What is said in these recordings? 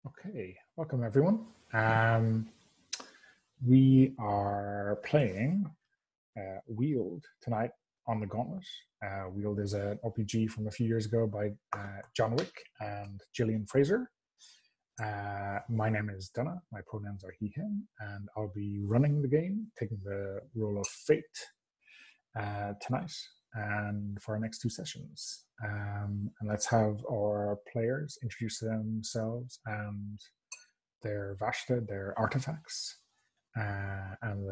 Okay, welcome everyone. We are playing Wield tonight on the Gauntlet. Wield is an RPG from a few years ago by John Wick and Gillian Fraser. My name is Donna, my pronouns are he, him, and I'll be running the game, taking the role of Fate tonight and for our next two sessions. And let's have our players introduce themselves and their Vashta, their artifacts, and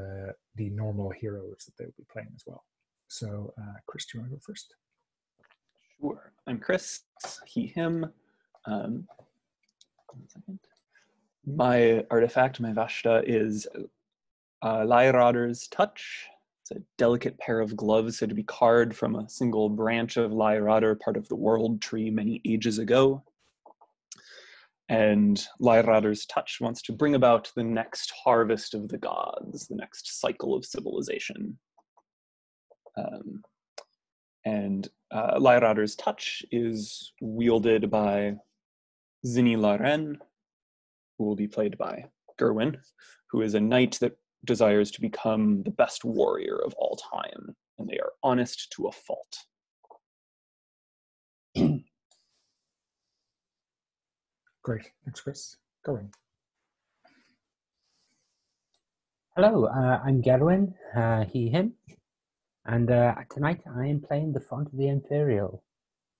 the normal heroes that they'll be playing as well. So, Chris, do you want to go first? Sure. I'm Chris, he, him. 1 second. My artifact, my Vashta, is Lyrader's Touch. It's a delicate pair of gloves said to be carved from a single branch of Lyrader, part of the world tree many ages ago. And Lyrader's Touch wants to bring about the next harvest of the gods, the next cycle of civilization. Lyrader's Touch is wielded by Zinni Laren, who will be played by Gerwin, who is a knight that desires to become the best warrior of all time, and they are honest to a fault. Great, thanks, Chris. Gerwin. Hello, I'm Gerwin, he, him, and tonight I am playing the Font of the Imperial.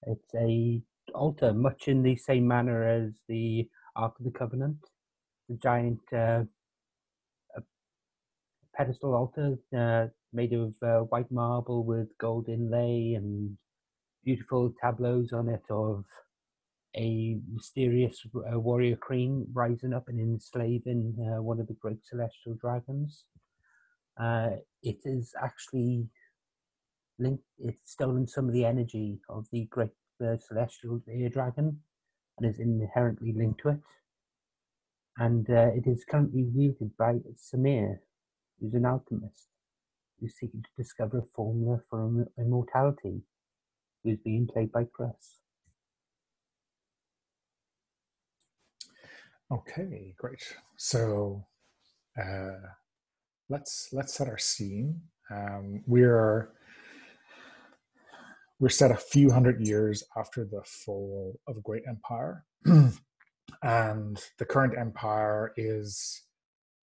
It's a altar much in the same manner as the Ark of the Covenant, the giant pedestal altar made of white marble with gold inlay and beautiful tableaus on it of a mysterious warrior queen rising up and enslaving one of the great celestial dragons. It is actually linked, it's stolen some of the energy of the great celestial air dragon and is inherently linked to it. And it is currently wielded by Samir, who's an alchemist who's seeking to discover a formula for immortality, who's being played by Chris. Okay, great. So let's set our scene. We're set a few hundred years after the fall of a great empire, and the current empire is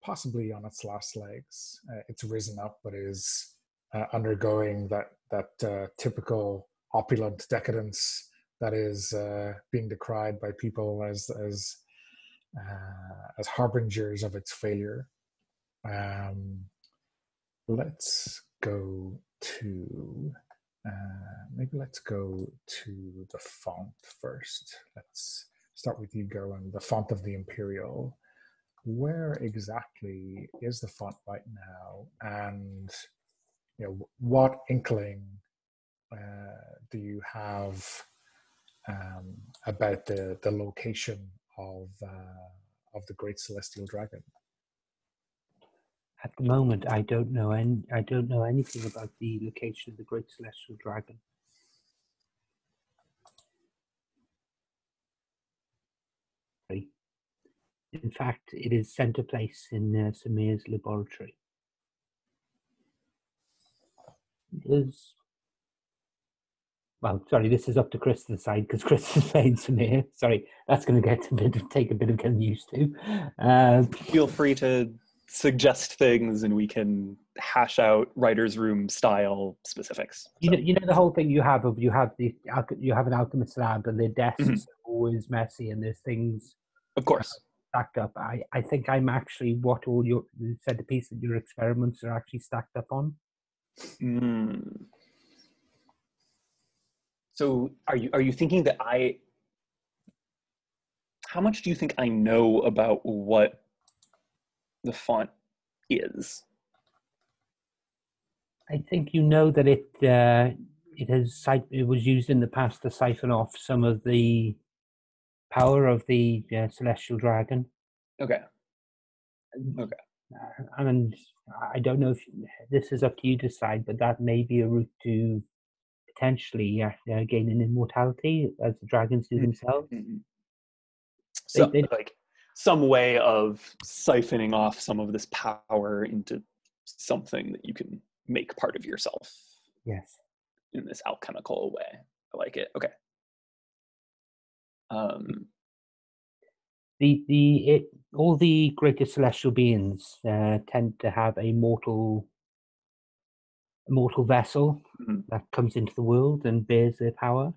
possibly on its last legs. It's risen up, but is undergoing that typical opulent decadence that is being decried by people as harbingers of its failure. Let's go to let's go to the font first. Let's start with you, Gerwin. The Font of the Imperial. Where exactly is the font right now, and what inkling do you have about the location of the Great Celestial Dragon? At the moment, I don't know anything about the location of the Great Celestial Dragon. In fact, it is center place in Samir's laboratory. Well, sorry, this is up to Chris to decide because Chris is playing Samir. Sorry, that's going to take a bit of getting used to. Feel free to suggest things, and we can hash out writer's room style specifics. You know the whole thing you have an alchemist lab, and their desks are always messy, and there's things, of course, stacked up. I think I'm actually what all your centerpiece that your experiments are actually stacked up on. So are you thinking that how much do you think I know about what the font is? I think you know that it was used in the past to siphon off some of the power of the celestial dragon. Okay. And I don't know if this is up to you to decide, but that may be a route to potentially gaining immortality as the dragons do themselves. So, some way of siphoning off some of this power into something that you can make part of yourself. Yes. In this alchemical way. I like it. Okay. All the greater celestial beings tend to have a mortal vessel that comes into the world and bears their power.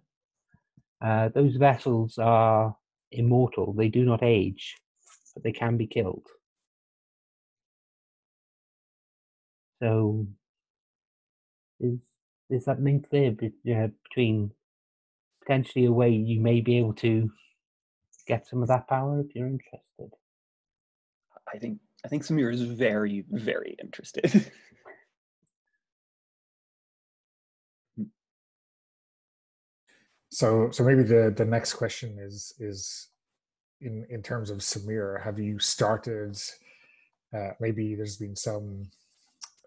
Those vessels are immortal. They do not age, but they can be killed. So there's that link there between potentially a way you may be able to get some of that power if you're interested. I think Samir is very, very interested. So maybe the next question is in terms of Samir, have you started? Maybe there's been some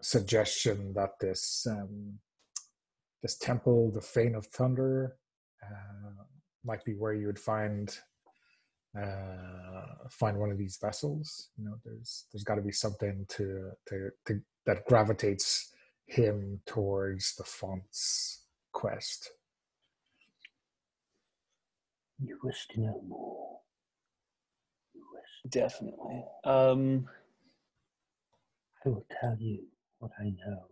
suggestion that this temple, the Fane of Thunder, might be where you would find one of these vessels. You know, there's got to be something to that gravitates him towards the font's quest. You wish to know more. Definitely. I will tell you what I know.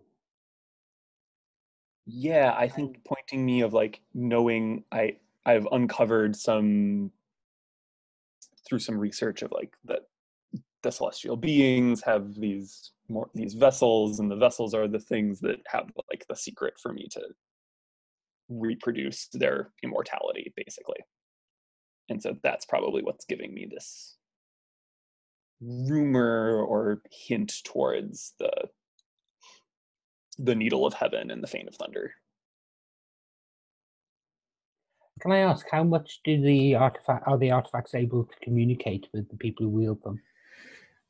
Yeah, I think pointing me of like knowing I've uncovered some through some research of like that the celestial beings have these vessels, and the vessels are the things that have like the secret for me to reproduce their immortality, basically. And so that's probably what's giving me this rumor or hint towards the Needle of Heaven and the Fane of Thunder. Can I ask, how much are the artifacts able to communicate with the people who wield them?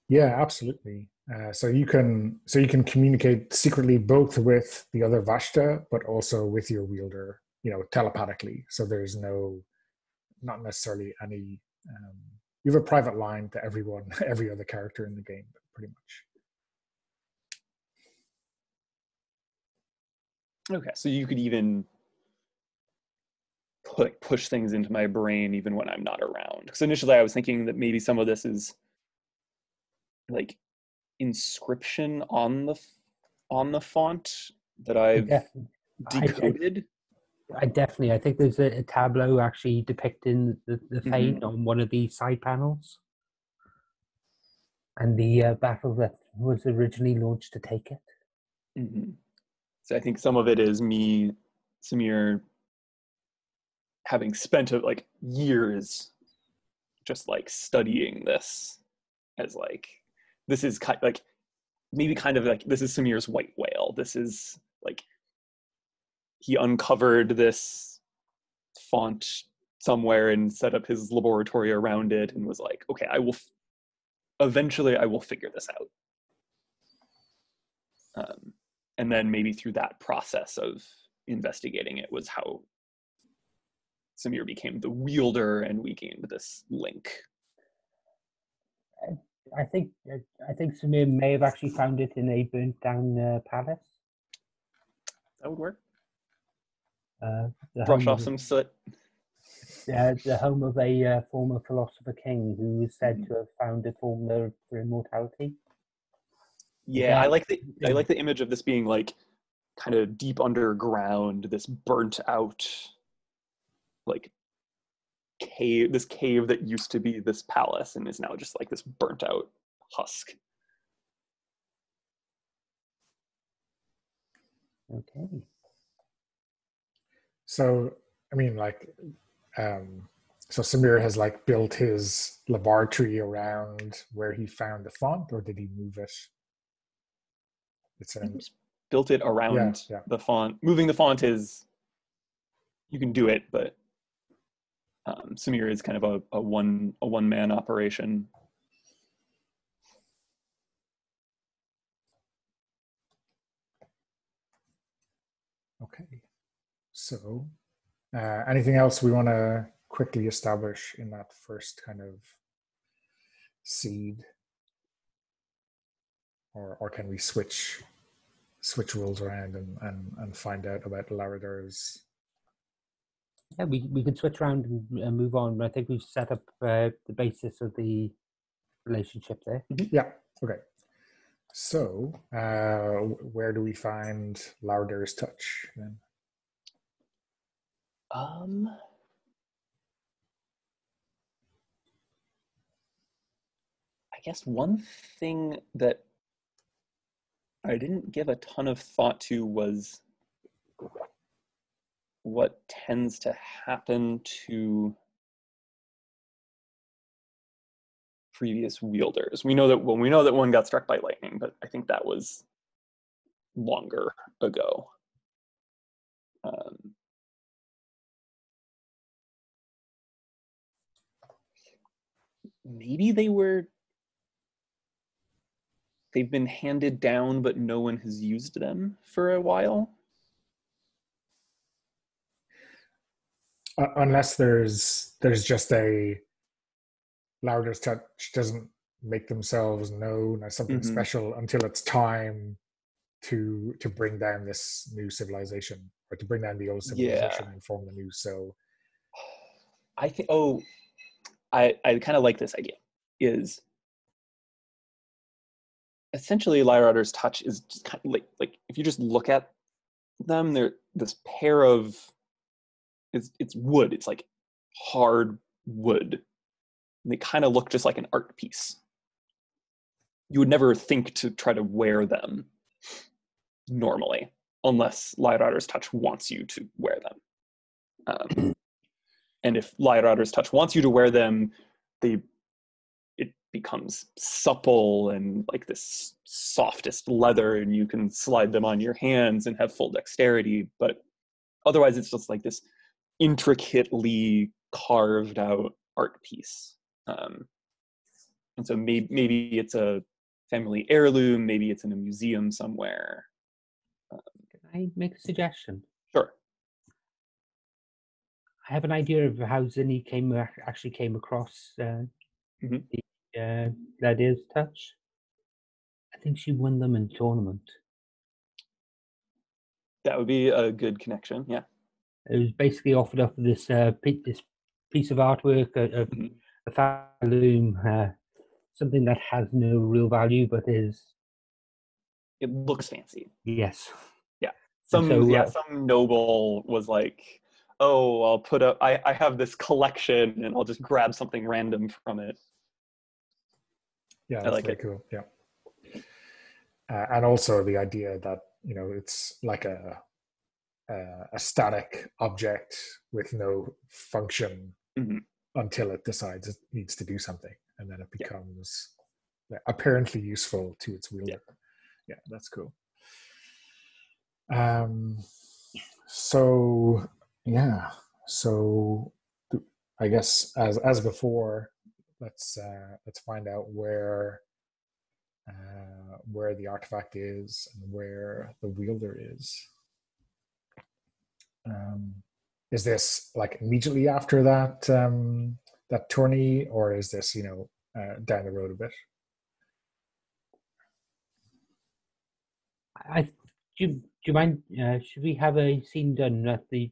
Yeah, absolutely. So you can communicate secretly both with the other Vashta, but also with your wielder, you know, telepathically. So there's not necessarily any. You have a private line to everyone, every other character in the game, pretty much. Okay, so you could even push things into my brain even when I'm not around. Because initially I was thinking that maybe some of this is like inscription on the font that I've decoded. I think there's a tableau actually depicting the Fane on one of the side panels, and the battle that was originally launched to take it. So I think some of it is me, Samir, having spent like years just like studying this as like, this is like maybe kind of like, this is Samir's white whale. This is like, he uncovered this font somewhere and set up his laboratory around it and was like, okay, eventually I will figure this out. And then maybe through that process of investigating it was how Samir became the wielder and we gained this link. I think Samir may have actually found it in a burnt down palace. That would work. Brush off some soot. The home of a former philosopher king who was said to have found a formula for immortality. Yeah, I like the image of this being like kind of deep underground, this burnt out like cave that used to be this palace and is now just like this burnt out husk. Okay. So, I mean, like, so Samir has like built his laboratory around where he found the font, or did he move it? Just built it around the font. Moving the font is, you can do it, but Samir is kind of a one-man operation. Okay. So, anything else we want to quickly establish in that first kind of seed, or can we switch rules around and find out about Laradar's? Yeah, we can switch around and move on. I think we've set up the basis of the relationship there. Yeah. Okay. So, where do we find Laradar's touch then? I guess one thing that I didn't give a ton of thought to was what tends to happen to previous wielders. We know that one got struck by lightning, but I think that was longer ago. Maybe they've been handed down, but no one has used them for a while. Unless there's just a Laradar's touch doesn't make themselves known as something special until it's time to bring down this new civilization, or to bring down the old civilization and form the new. So I think I kind of like this idea. Is essentially Laradar's touch is just kind of like if you just look at them, they're this pair of it's wood. It's like hard wood. And they kind of look just like an art piece. You would never think to try to wear them normally, unless Laradar's touch wants you to wear them. And if Laradar's touch wants you to wear them, it becomes supple and like this softest leather, and you can slide them on your hands and have full dexterity. But otherwise, it's just like this intricately carved out art piece. And so maybe it's a family heirloom, maybe it's in a museum somewhere. Can I make a suggestion? Sure. I have an idea of how Zinni actually came across the Laradar's touch. I think she won them in tournament. That would be a good connection, yeah. It was basically offered up this this piece of artwork, a heirloom, something that has no real value, but it looks fancy. Yes. Yeah. Some noble was like, oh, I'll put up, I have this collection and I'll just grab something random from it. Yeah, that's very cool. Yeah. And also the idea that, it's like a static object with no function until it decides it needs to do something, and then it becomes apparently useful to its wielder. Yeah, that's cool. So I guess as before, let's find out where the artifact is and where the wielder is. Is this like immediately after that that tourney, or is this down the road a bit? Do you mind? Should we have a scene done at the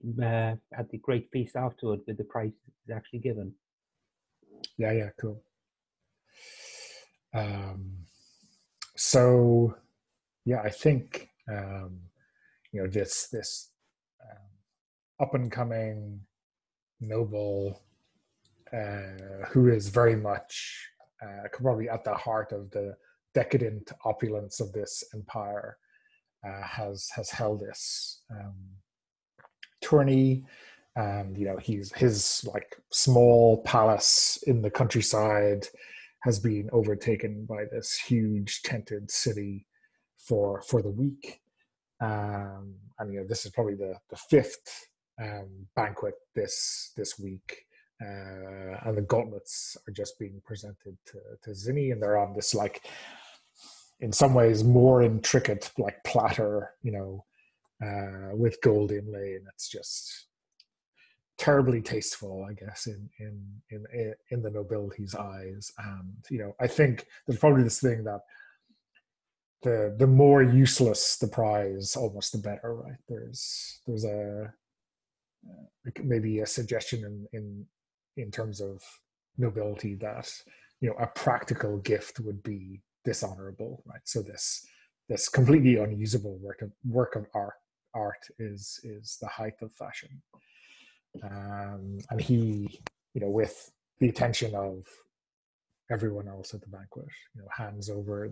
Great Feast afterward with the prize actually given? Yeah, cool. So, yeah, I think this up and coming noble who is very much probably at the heart of the decadent opulence of this empire has held this tourney, and his like small palace in the countryside has been overtaken by this huge tented city for the week, and this is probably the fifth banquet this week, and the gauntlets are just being presented to Zinni, and they're on this like in some ways more intricate like platter, with gold inlay, and it's just terribly tasteful, I guess, in the nobility's eyes. And I think there's probably this thing that the more useless the prize, almost the better, right? There's a maybe a suggestion in terms of nobility that a practical gift would be dishonorable, right? So this completely unusable work of art is the height of fashion. And he, with the attention of everyone else at the banquet, hands over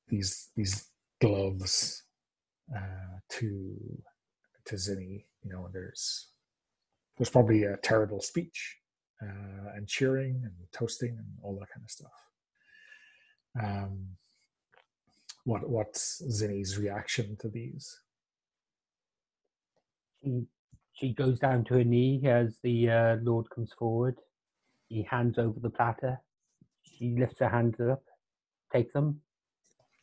these gloves to Zinni. There's probably a terrible speech and cheering and toasting and all that kind of stuff. What's Zinni's reaction to these? She goes down to her knee as the Lord comes forward. He hands over the platter. She lifts her hands up, takes them,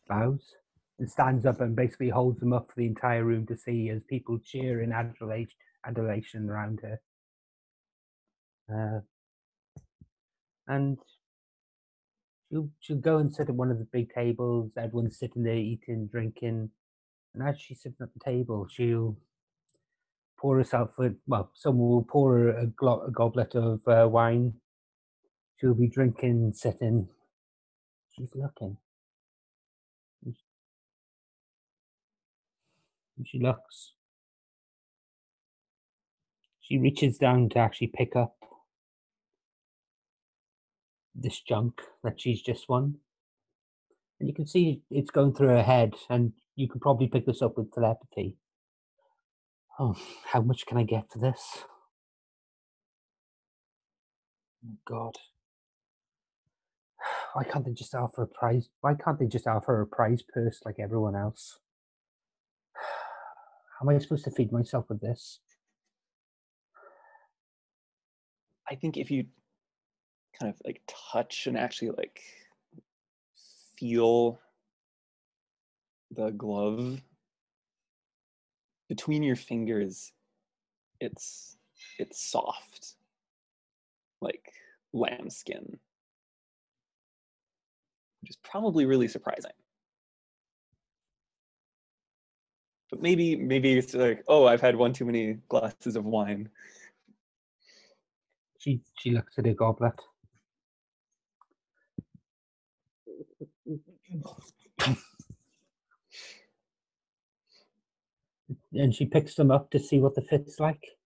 bows, and stands up and basically holds them up for the entire room to see as people cheer in adulation around her. And she'll go and sit at one of the big tables. Everyone's sitting there eating, drinking. And as she's sitting at the table, she'll pour herself someone will pour her a goblet of wine. She'll be drinking, sitting. She's looking. And she looks. She reaches down to actually pick up this junk that she's just won. And you can see it's going through her head, and you can probably pick this up with telepathy. Oh, how much can I get for this? Oh, God. Why can't they just offer a prize? Why can't they just offer a prize purse like everyone else? How am I supposed to feed myself with this? I think if you kind of like touch and actually like feel the glove between your fingers, it's soft, like lambskin, which is probably really surprising. But maybe it's like, oh, I've had one too many glasses of wine. She looks at her goblet. And she picks them up to see what the fit's like.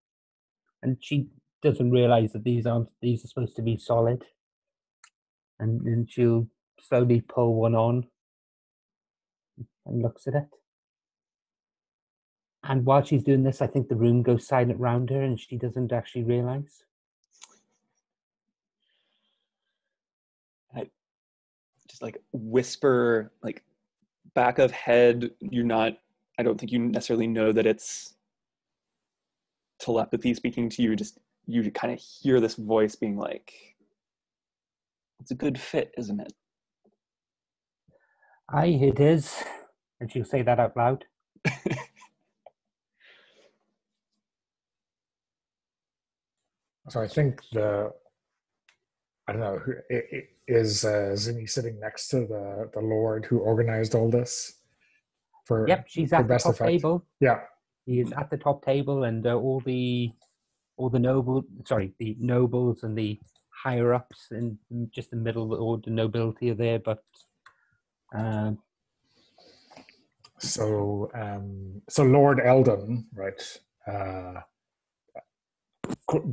And she doesn't realize that these are supposed to be solid. And then she'll slowly pull one on and looks at it. And while she's doing this, I think the room goes silent around her and she doesn't actually realize. I just like whisper, like back of head, I don't think you necessarily know that it's telepathy speaking to you. Just you kind of hear this voice being like, it's a good fit, isn't it? Aye, it is. And she'll say that out loud. So I think I don't know, is Zinni sitting next to the Lord who organized all this? Yep, she's at the top table. Yeah, he is at the top table, and all the nobles and the higher ups and just the middle or the nobility are there. But so Lord Eldon, right,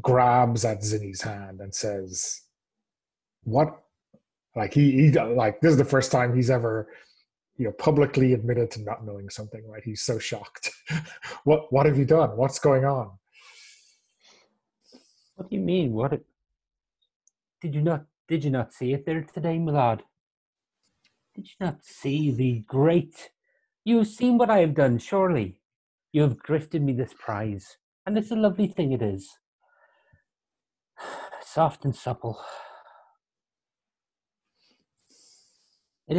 grabs at Zinni's hand and says, "What?" Like he like this is the first time he's ever publicly admitted to not knowing something, right? He's so shocked. What have you done? What's going on? What do you mean? Did you not see it there today, my lord? Did you not see the great? You have seen what I have done, surely. You have gifted me this prize, and it's a lovely thing it is. Soft and supple. It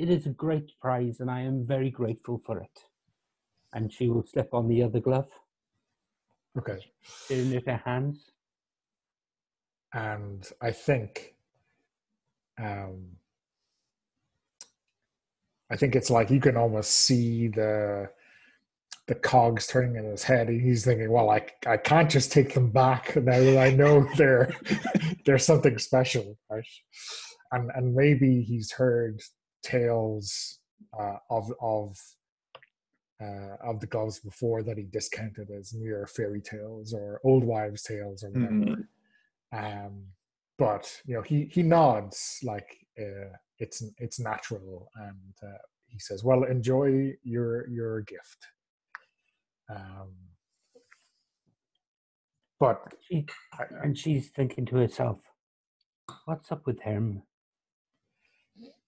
is a great prize, and I am very grateful for it. and she will slip on the other glove, Okay. doing it with her hands. And I think it's like you can almost see the cogs turning in his head. He's thinking, well, I can't just take them back now that I know they're something special, right? And maybe he's heard tales of the gloves before that he discounted as mere fairy tales or old wives' tales or whatever. But he nods like it's natural, and he says, "Well, enjoy your gift." But she's thinking to herself, "What's up with him?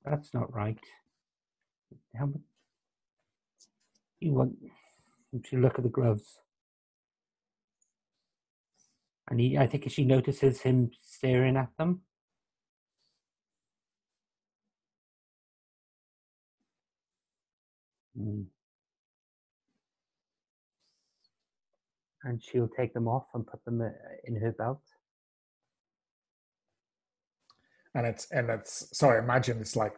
That's not right. How you want?" She look at the gloves, and I think she notices him staring at them. And she'll take them off and put them in her belt. And it's so I imagine it's like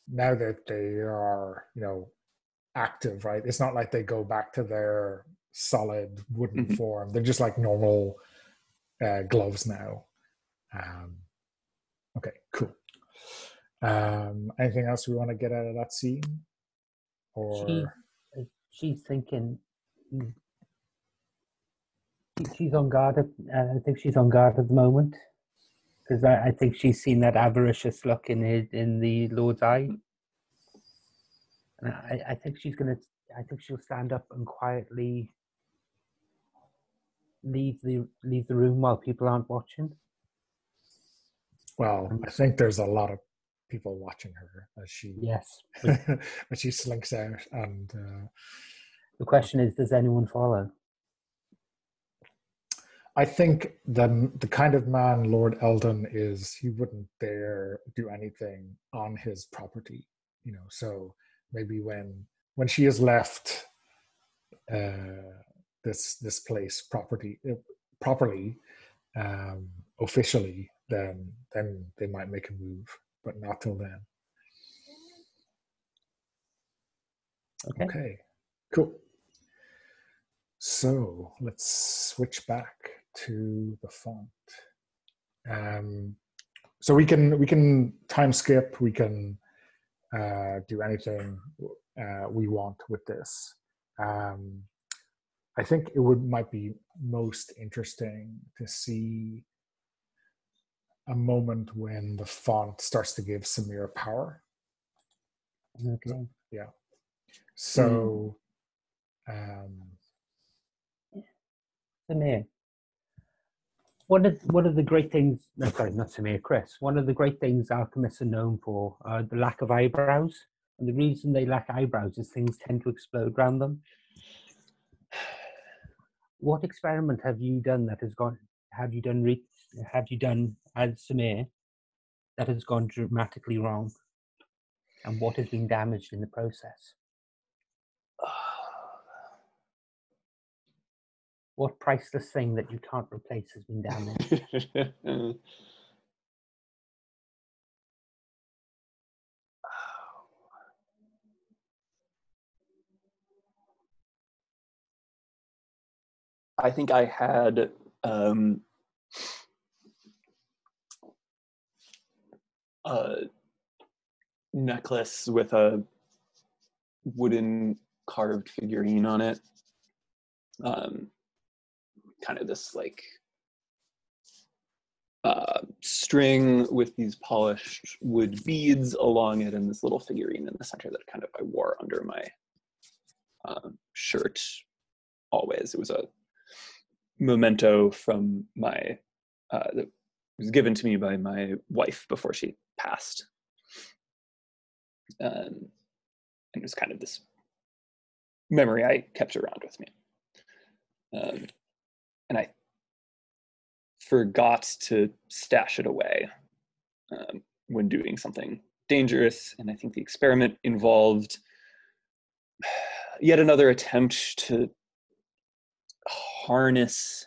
now that they are active, right? It's not like they go back to their solid wooden form. They're just like normal gloves now. Okay, cool. Anything else we want to get out of that scene? Or she's thinking she's on guard. I think she's on guard at the moment because I think she's seen that avaricious look in the Lord's eye, and I think she'll stand up and quietly leave the room while people aren't watching. Well, I think there's a lot of people watching her as she as she slinks out, and the question is, does anyone follow? I think the kind of man Lord Eldon is, he wouldn't dare do anything on his property, so maybe when she has left this place properly, officially, then they might make a move, but not till then. Okay, cool. So let's switch back to the font. So we can time skip. We can do anything we want with this. I think it might be most interesting to see a moment when the font starts to give Samir power. Okay. Yeah. So, Samir, one of the great things, sorry, not Samir, Chris, one of the great things alchemists are known for are the lack of eyebrows. And the reason they lack eyebrows is things tend to explode around them. What experiment have you done as Samir that has gone dramatically wrong? And what has been damaged in the process? What priceless thing that you can't replace has been damaged? I think I had a necklace with a wooden carved figurine on it. Kind of this like string with these polished wood beads along it, and this little figurine in the center that kind of I wore under my shirt always. It was a memento from my that was given to me by my wife before she passed, and it was kind of this memory I kept around with me, and I forgot to stash it away when doing something dangerous, and I think the experiment involved yet another attempt to harness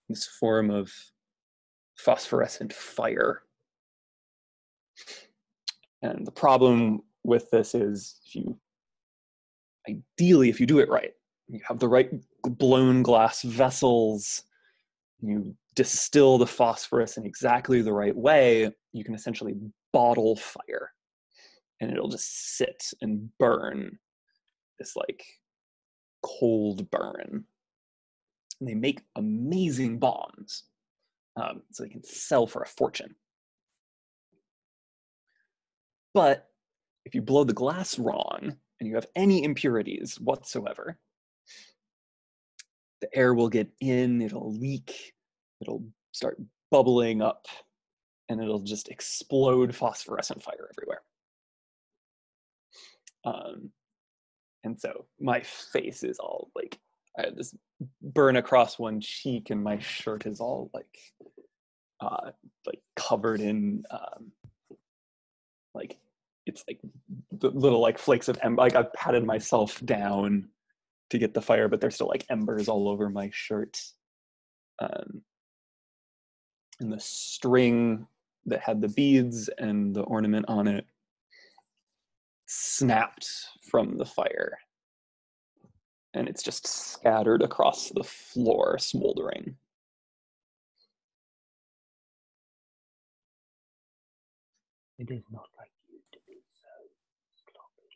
this form of phosphorescent fire. And the problem with this is, ideally, if you do it right, you have the right blown glass vessels, you distill the phosphorus in exactly the right way, you can essentially bottle fire. And it'll just sit and burn this like cold burn. And they make amazing bombs, so they can sell for a fortune. But if you blow the glass wrong and you have any impurities whatsoever, the air will get in, it'll leak, it'll start bubbling up, and it'll just explode phosphorescent fire everywhere. And so my face is all like, I have this burn across one cheek, and my shirt is all like covered in like, it's like the little like flakes of ember. Like I've patted myself down to get the fire, but there's still like embers all over my shirt. And the string that had the beads and the ornament on it snapped from the fire. And it's just scattered across the floor, smoldering. It is not like you to be so sloppy.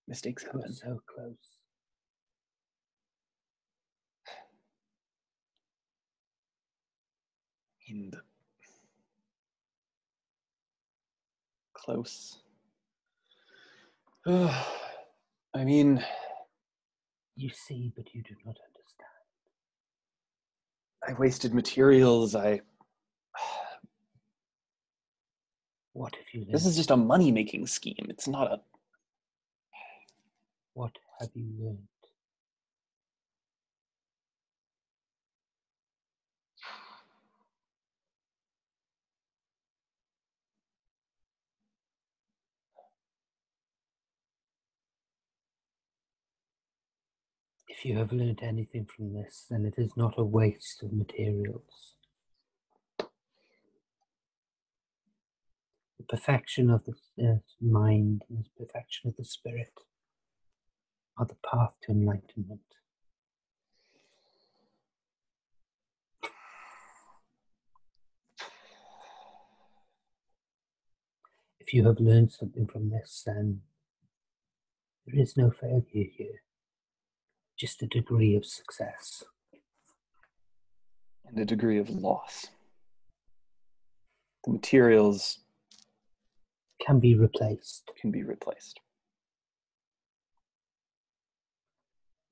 Mistakes You were happen. so close. In the close. I mean, You see, but you do not understand. I wasted materials. What have you learned? This is just a money-making scheme. It's not a... What have you learned? If you have learned anything from this, then it is not a waste of materials. The perfection of the mind and the perfection of the spirit are the path to enlightenment. If you have learned something from this, then there is no failure here, just a degree of success. And a degree of loss. The materials Can be replaced. can be replaced.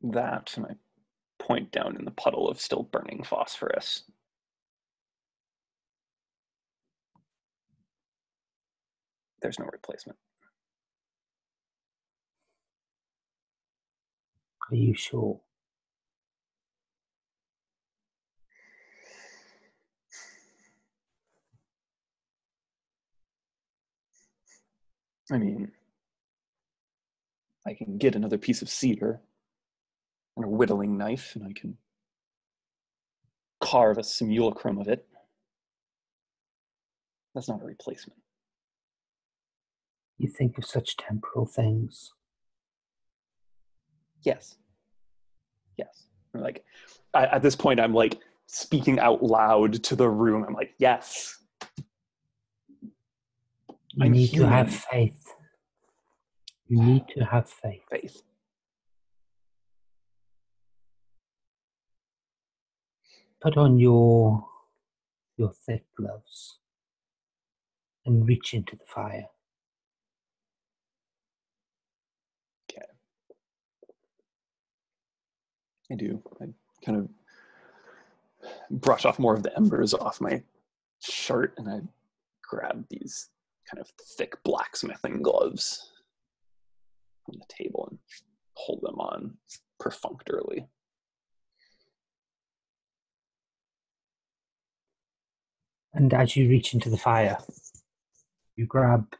That, and I point down in the puddle of still burning phosphorus. There's no replacement. Are you sure? I mean, I can get another piece of cedar and a whittling knife, and I can carve a simulacrum of it. That's not a replacement. You think of such temporal things. Yes. Yes. Like, at this point, I'm like speaking out loud to the room. I'm like, yes. You I'm need human. to have faith. You need to have faith. Faith. Put on your thick gloves and reach into the fire. Okay. I do. I kind of brush off more of the embers off my shirt, and I grab these kind of thick blacksmithing gloves from the table and hold them on perfunctorily. And as you reach into the fire, you grab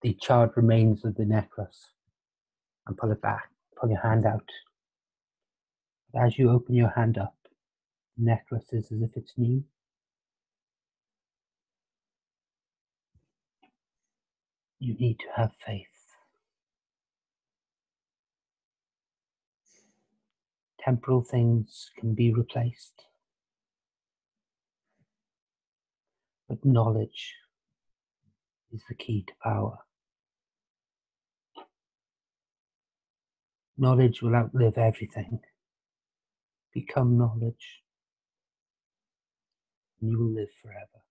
the charred remains of the necklace and pull it back, pull your hand out. But as you open your hand up, the necklace is as if it's new. You need to have faith. Temporal things can be replaced, but knowledge is the key to power. Knowledge will outlive everything. Become knowledge, and you will live forever.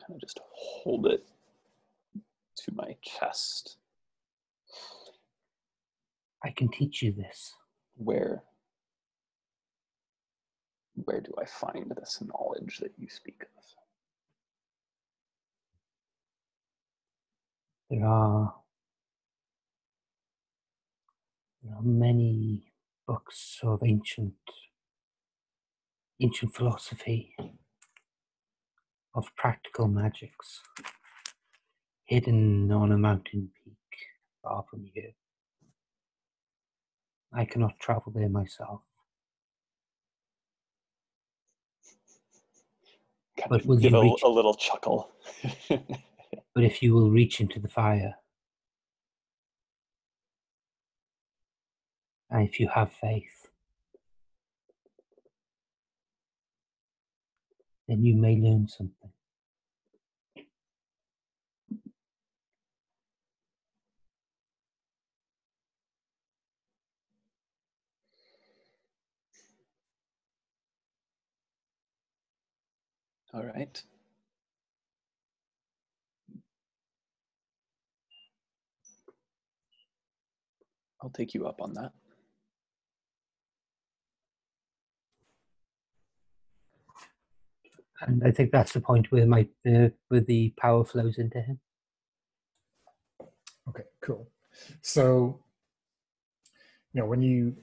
Kind of just hold it to my chest. I can teach you this. Where do I find this knowledge that you speak of? There are many books of ancient philosophy, of practical magics, hidden on a mountain peak far from here. I cannot travel there myself. But will Give you reach? a little chuckle. But if you will reach into the fire, and if you have faith, then you may learn something. All right. I'll take you up on that. And I think that's the point where where the power flows into him. Okay, cool. So, when you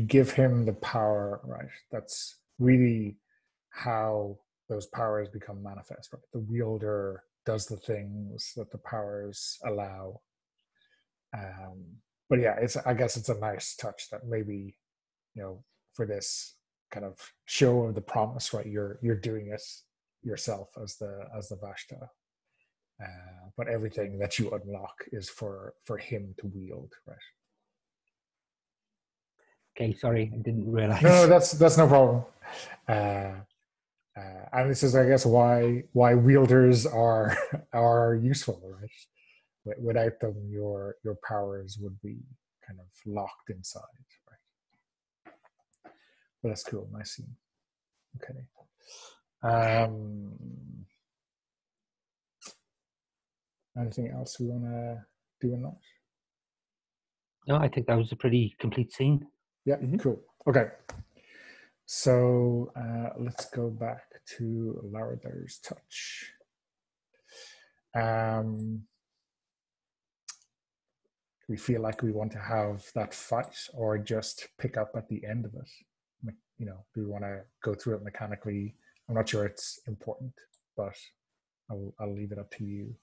give him the power, right? That's really how those powers become manifest. Right? The wielder does the things that the powers allow. But yeah, I guess it's a nice touch that maybe, for this kind of show of the promise, right? You're doing it yourself as the Vashta. But everything that you unlock is for him to wield, right? Okay, sorry, I didn't realize. No, that's no problem. And this is, I guess, why wielders are useful, right? Without them, your powers would be kind of locked inside, right? But that's cool. Nice scene. Okay. Anything else we want to do in that? No, I think that was a pretty complete scene. Yeah, cool. Okay. So let's go back to Laradar's touch. We feel like we want to have that fight or just pick up at the end of it. Do we want to go through it mechanically? I'm not sure it's important, but I'll leave it up to you.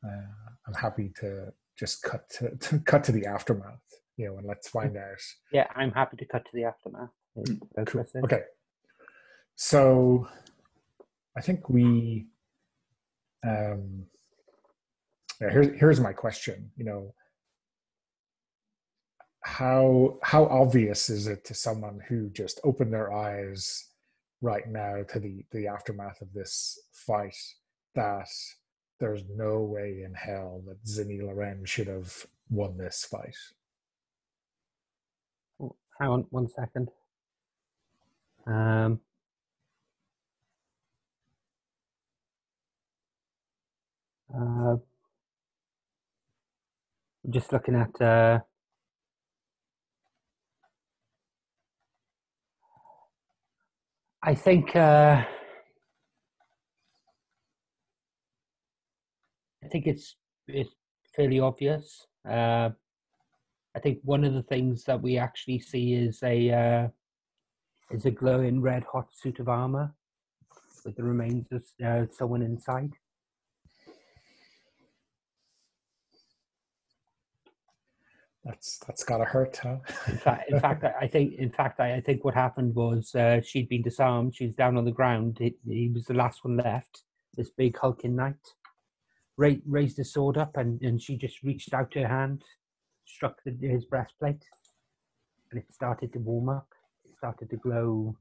I'm happy to just cut to the aftermath, and let's find out. Yeah, I'm happy to cut to the aftermath. Cool. Okay. So I think we here's my question. How obvious is it to someone who just opened their eyes right now to the aftermath of this fight that there's no way in hell that Zinni Loren should have won this fight? Oh, hang on 1 second. I'm just looking at I think I think it's fairly obvious. I think one of the things that we actually see is a glowing red hot suit of armor with the remains of someone inside. That's gotta hurt, huh? In fact, I think what happened was she'd been disarmed. She's down on the ground. He was the last one left. This big hulking knight raised his sword up, and she just reached out her hand, struck his breastplate, and it started to warm up. It started to glow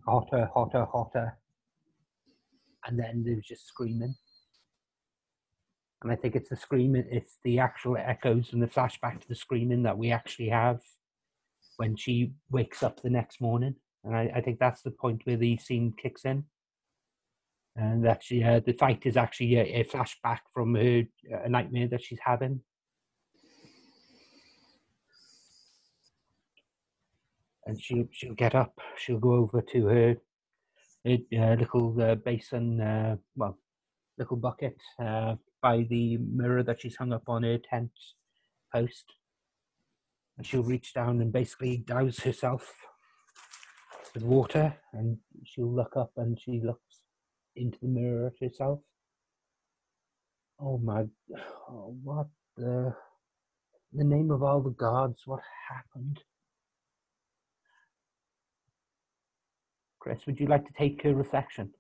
hotter, hotter, hotter, and then there was just screaming. And I think it's the screaming, it's the actual echoes and the flashback to the screaming that we actually have when she wakes up the next morning. And I think that's the point where the scene kicks in. And actually, the fight is actually a flashback from her a nightmare that she's having. And she'll get up. She'll go over to her little basin, little bucket by the mirror that she's hung up on her tent post. And she'll reach down and basically douse herself with water, and she'll look up and she looks into the mirror at herself. What the name of all the gods, what happened? Chris, would you like to take her reflection?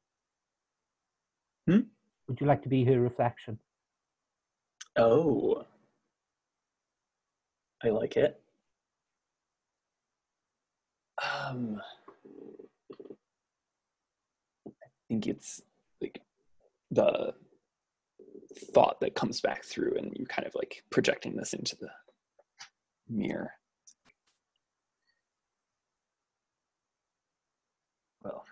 Would you like to be her reflection? Oh, I like it. I think it's like the thought that comes back through, and you're kind of like projecting this into the mirror. Well,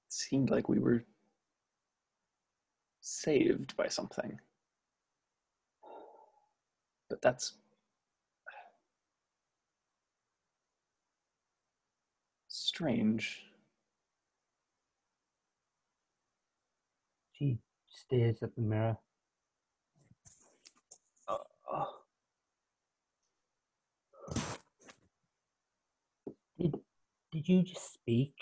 it seemed like we were saved by something, but that's strange. She stares at the mirror. Did you just speak?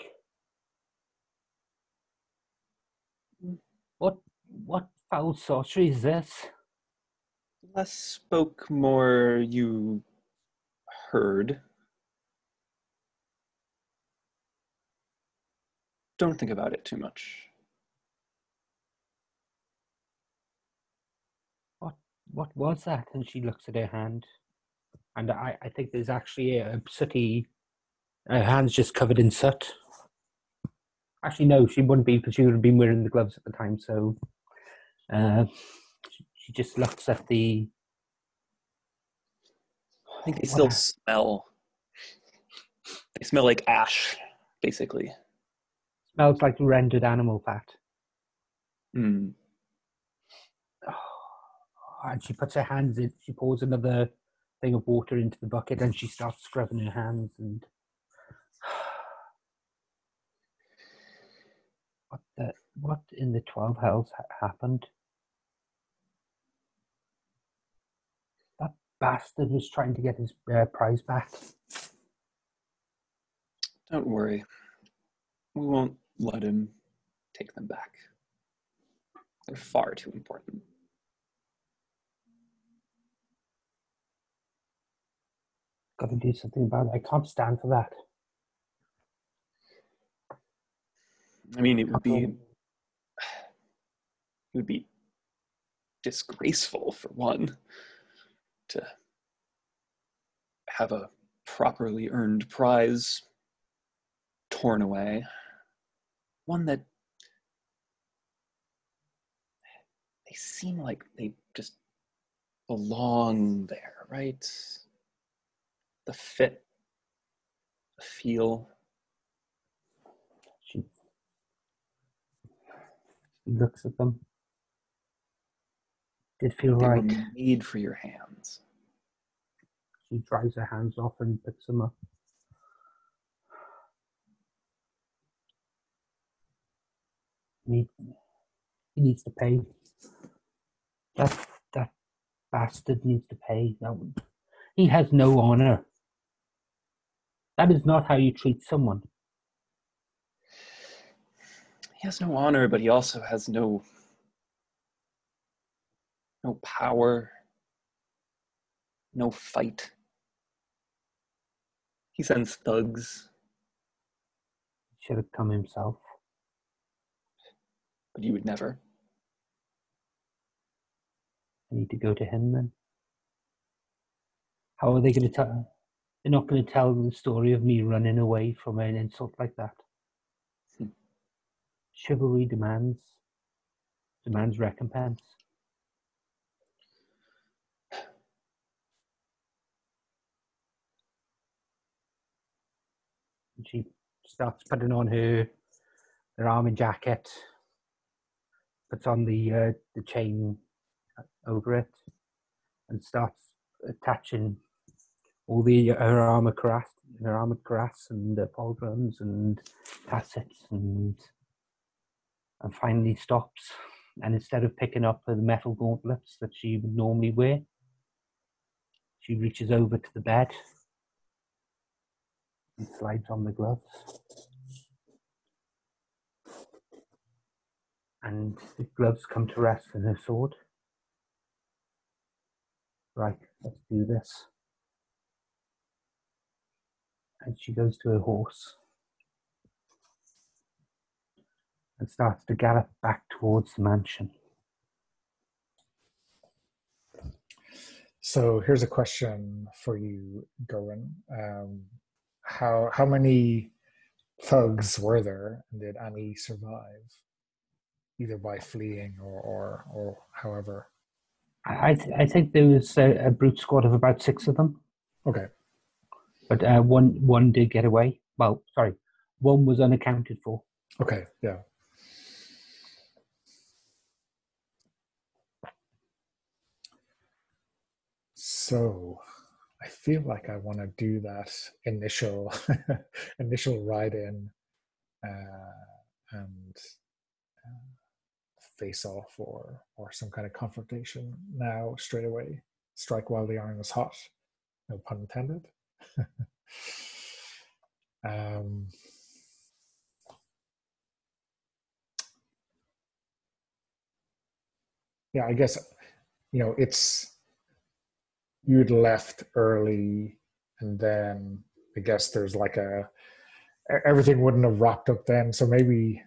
What foul sorcery is this? Less spoke, more you heard. Don't think about it too much. What was that? And she looks at her hand. And I think there's actually a sooty... Her hand's just covered in soot. Actually, no, she wouldn't be, because she would have been wearing the gloves at the time, so... she just looks at the... I think they still smell. They smell like ash, basically. Smells like rendered animal fat. Mm. And she puts her hands in, she pours another thing of water into the bucket, and she starts scrubbing her hands. And what in the 12 hells happened? That bastard was trying to get his prize back. Don't worry. We won't let him take them back. They're far too important. Got to do something about it. I can't stand for that. I mean, it would be disgraceful, for one, to have a properly earned prize torn away. One that they seem like they just belong there, right? The fit, the feel. She looks at them. Did feel They right. were made for your hands. She dries her hands off and picks them up. He needs to pay. That bastard needs to pay. He has no honor. That is not how you treat someone. He has no honor, but he also has no power, no fight. He sends thugs. He should have come himself. But you would never. I need to go to him then. How are they going to tell? They're not going to tell the story of me running away from an insult like that. Chivalry demands recompense. And she starts putting on her armor jacket, puts on the chain over it, and starts attaching all her armored cuirass and pauldrons and tassets and finally stops. And instead of picking up the metal gauntlets that she would normally wear, she reaches over to the bed and slides on the gloves. And the gloves come to rest in her sword. Right, let's do this. And she goes to her horse and starts to gallop back towards the mansion. So here's a question for you, Goran. How many thugs were there, and did any survive, either by fleeing or however? I think there was a brute squad of about 6 of them. Okay. But one did get away. Well, sorry, one was unaccounted for. Okay, yeah. So I feel like I want to do that initial ride in and face off or some kind of confrontation now straight away. Strike while the iron is hot. No pun intended. Yeah, I guess, it's, you'd left early, and then I guess there's like everything wouldn't have wrapped up then. So maybe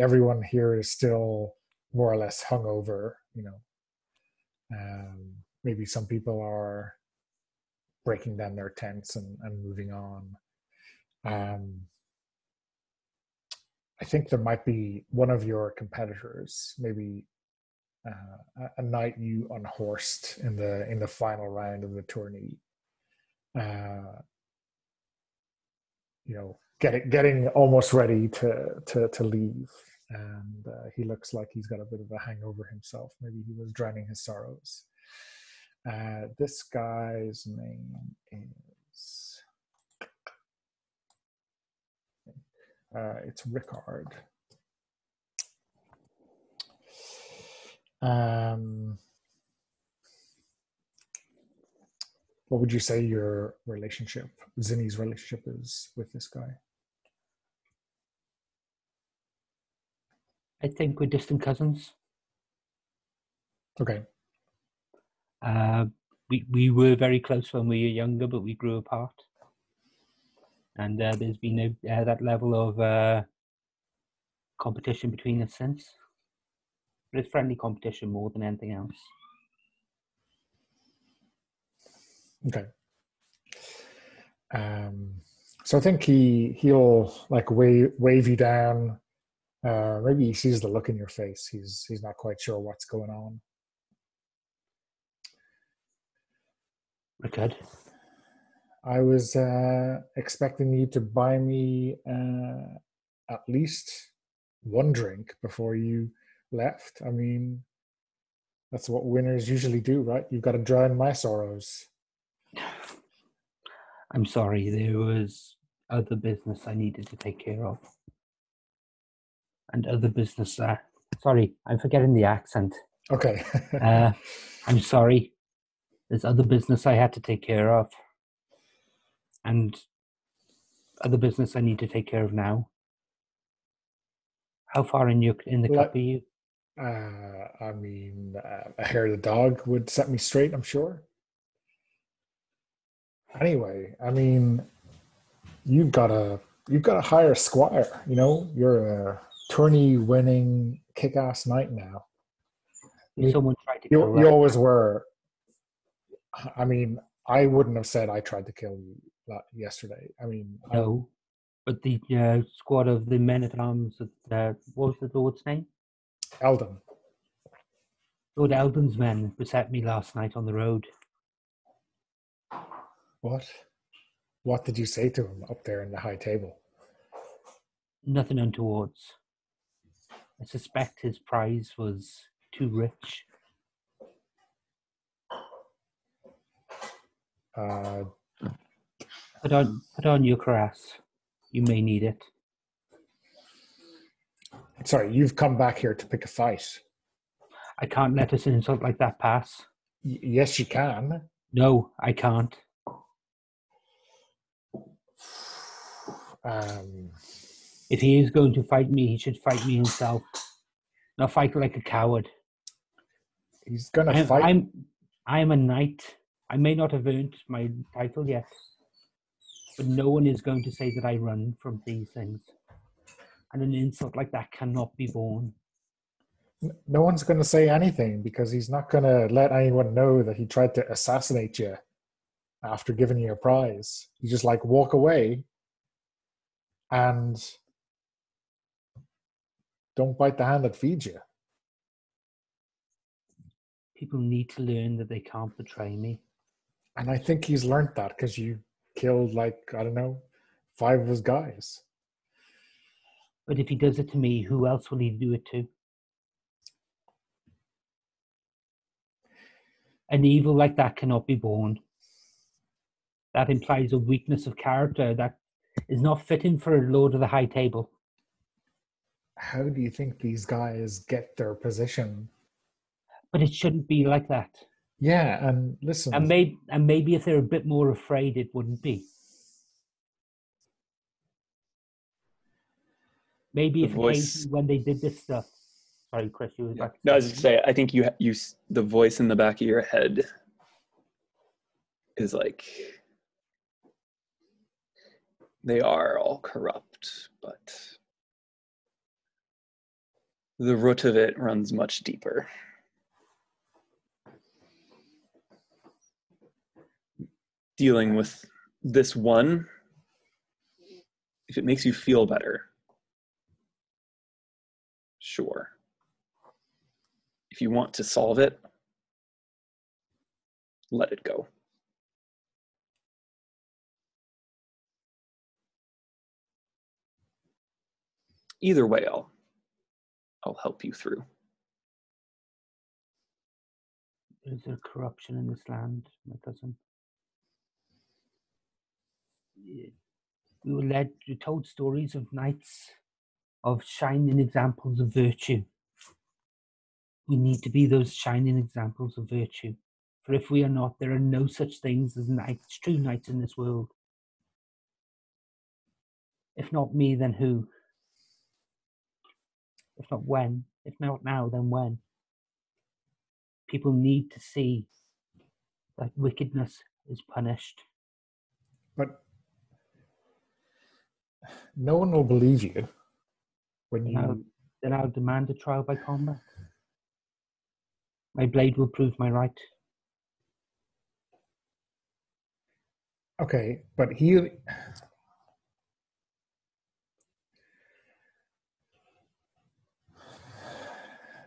everyone here is still more or less hungover, maybe some people are breaking down their tents and moving on. I think there might be one of your competitors, maybe a knight you unhorsed in the final round of the tourney. Getting almost ready to leave, and he looks like he's got a bit of a hangover himself. Maybe he was drowning his sorrows. This guy's name is it's Rickard. What would you say your relationship, Zinni's relationship, is with this guy? I think we're distant cousins. Okay. We were very close when we were younger, but we grew apart. And there's been that level of competition between us since. But it's friendly competition more than anything else. Okay. So I think he'll like wave you down. Maybe he sees the look in your face. He's not quite sure what's going on. Good. I was expecting you to buy me at least one drink before you left. I mean, that's what winners usually do, right? You've got to drown my sorrows. I'm sorry, there was other business I needed to take care of. and other business. Sorry, I'm forgetting the accent. Okay. I'm sorry. There's other business I had to take care of, and other business I need to take care of now. How far in the cup are you? I mean, a hair of the dog would set me straight, I'm sure. Anyway, I mean, you've got to hire a squire. You know, you're a tourney-winning, kick-ass knight now. Someone tried to You always were. I mean, I wouldn't have said I tried to kill you yesterday. I mean, no, but the squad of the men at arms. What was the lord's name? Eldon. Lord Eldon's men beset me last night on the road. What? What did you say to him up there in the high table? Nothing untowards. I suspect his prize was too rich. Put on your cuirass. You may need it. Sorry, you've come back here to pick a fight. I can't let an insult like that pass. Yes, you can. No, I can't. If he is going to fight me, he should fight me himself. Not fight like a coward. He's gonna fight. I am a knight. I may not have earned my title yet, but no one is going to say that I run from these things. And an insult like that cannot be borne. No one's going to say anything because he's not going to let anyone know that he tried to assassinate you after giving you a prize. You just like walk away and don't bite the hand that feeds you. People need to learn that they can't betray me. And I think he's learned that because you killed 5 of his guys. But if he does it to me, who else will he do it to? An evil like that cannot be borne. That implies a weakness of character that is not fitting for a lord of the high table. How do you think these guys get their position? But it shouldn't be like that. Yeah, and listen. And maybe if they're a bit more afraid, it wouldn't be. Maybe if occasionally when they did this stuff. Sorry, Chris, you were back. No, I was just say, I think you the voice in the back of your head is like, they are all corrupt, but the root of it runs much deeper. Dealing with this one, if it makes you feel better, sure. If you want to solve it, let it go. Either way, I'll help you through. Is there corruption in this land, my cousin? We were told stories of knights, of shining examples of virtue. We need to be those shining examples of virtue. For if we are not, there are no such things as knights, true knights in this world. If not me, then who? If not when? If not now, then when? People need to see that wickedness is punished. But no one will believe you when you... Then I'll demand a trial by combat. My blade will prove my right. Okay, but he...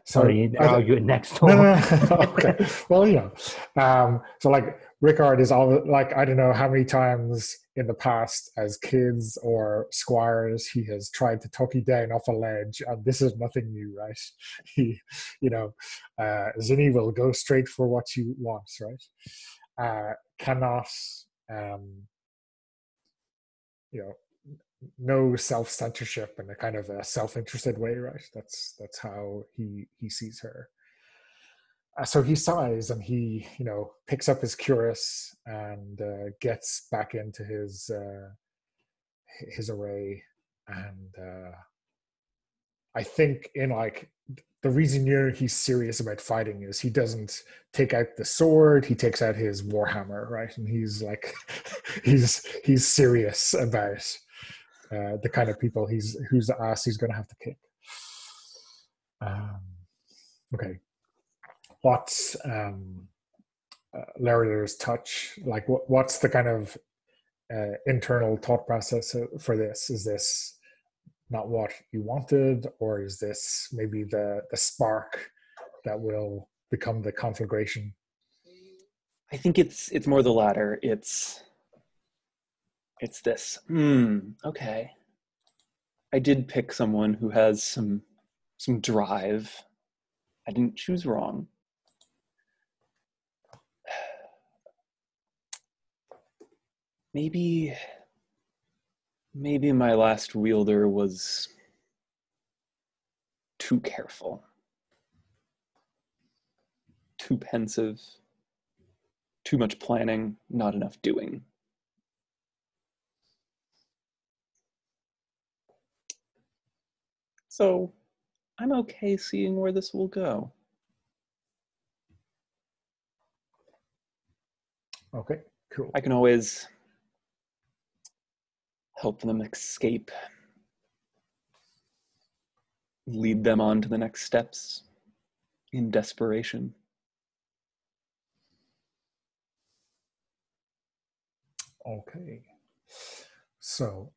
Sorry, they're arguing next door. No. Okay. Well, so like Rickard is all like, I don't know how many times in the past as kids or squires he has tried to talk you down off a ledge, and this is nothing new, right? He, Zinni will go straight for what she wants, right? Cannot, no self-censorship in a kind of a self-interested way, right? That's how he sees her. So he sighs and he, picks up his cuirass and gets back into his array. And I think in like the reason he's serious about fighting is he doesn't take out the sword, he takes out his warhammer, right? And he's like he's serious about the kind of people whose ass he's going to have to kick. Okay, what's Laria's touch like? What's the kind of internal thought process for this? Is this not what you wanted, or is this maybe the spark that will become the conflagration? I think it's more the latter. It's this. Okay. I did pick someone who has some drive. I didn't choose wrong. Maybe my last wielder was too careful, too pensive, too much planning, not enough doing. So I'm okay seeing where this will go. Okay, cool. I can always help them escape, lead them on to the next steps in desperation. Okay. So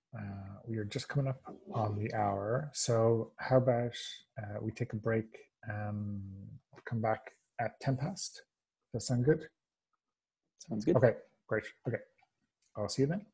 we are just coming up on the hour. So how about we take a break and come back at 10 past? Does that sound good? Sounds good. Okay, great. Okay, I'll see you then.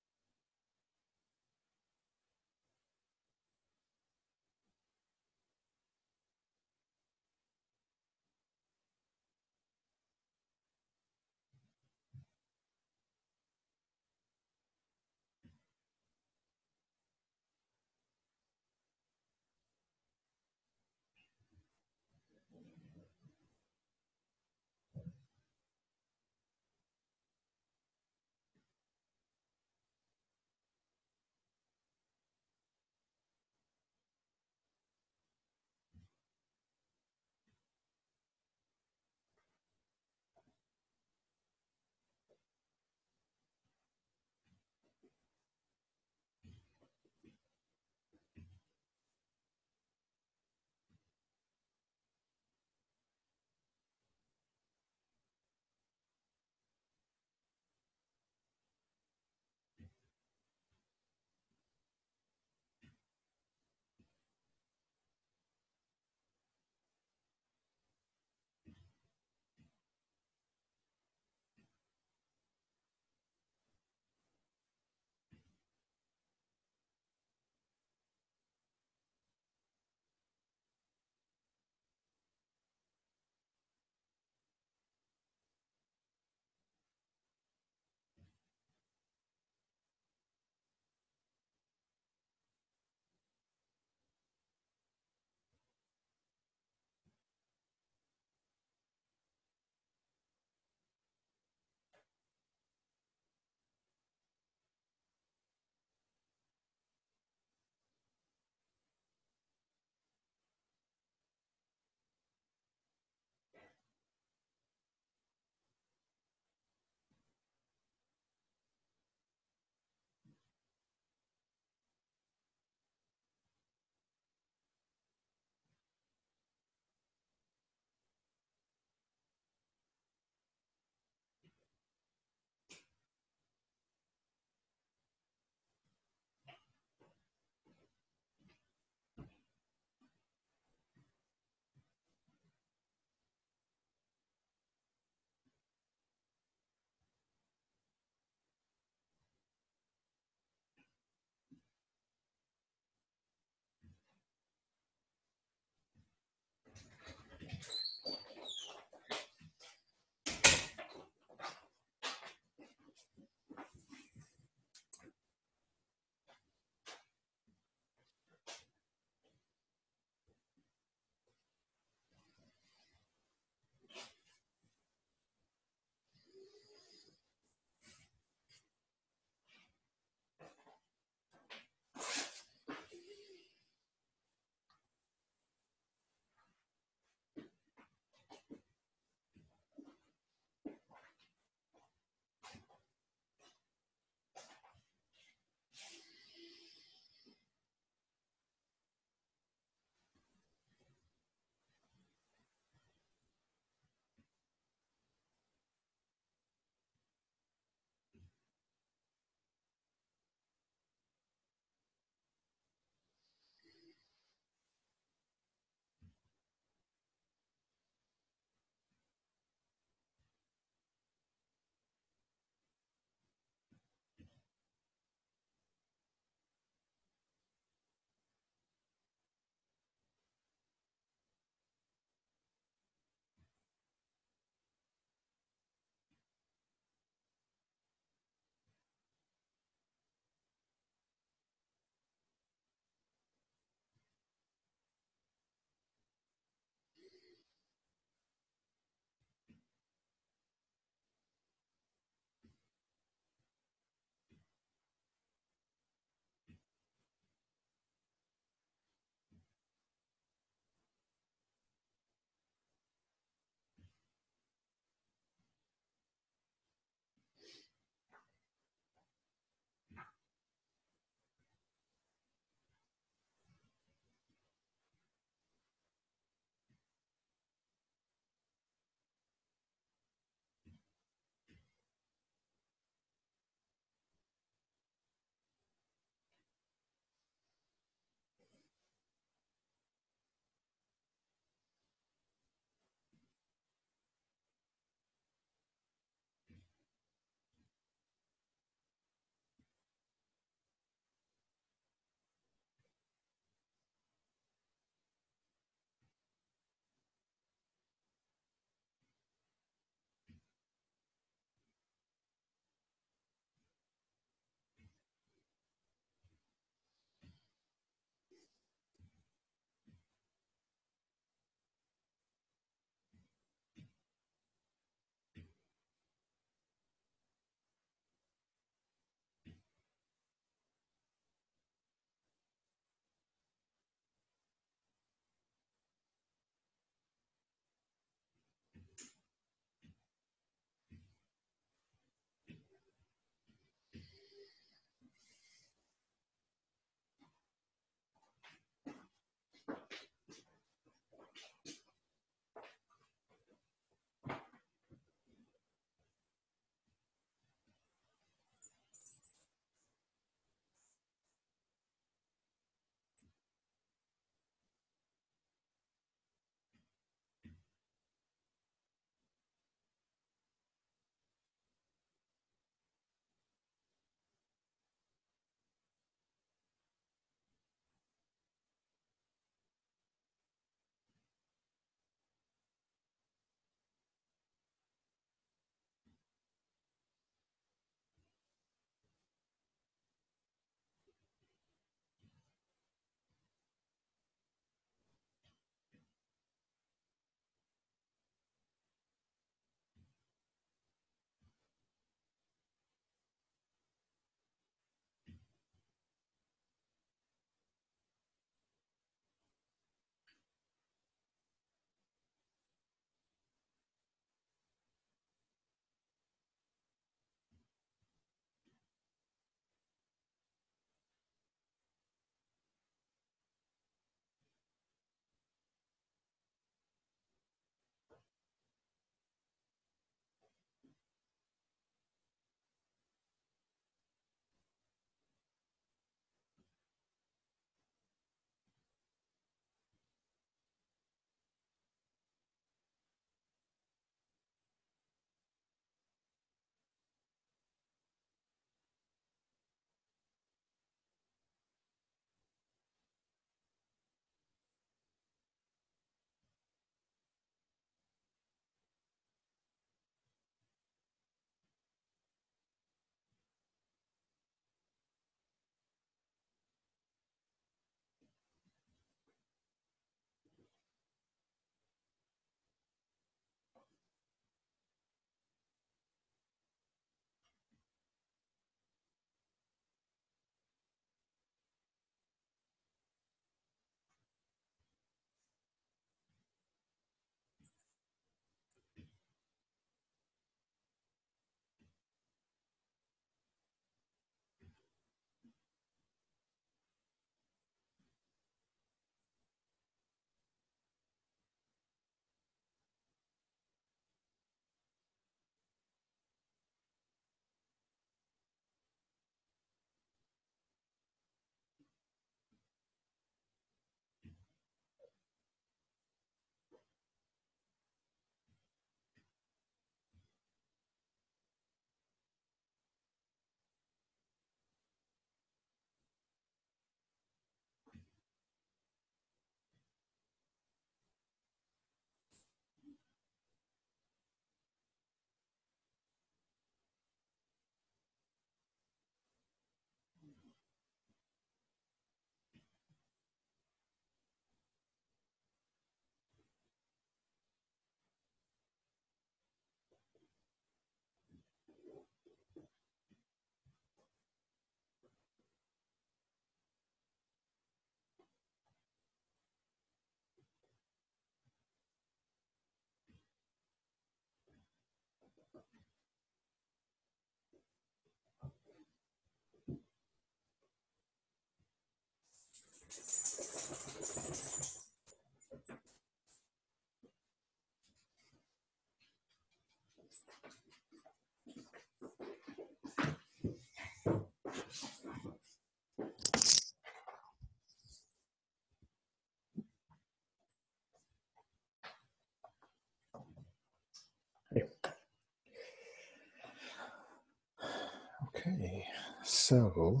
Okay, so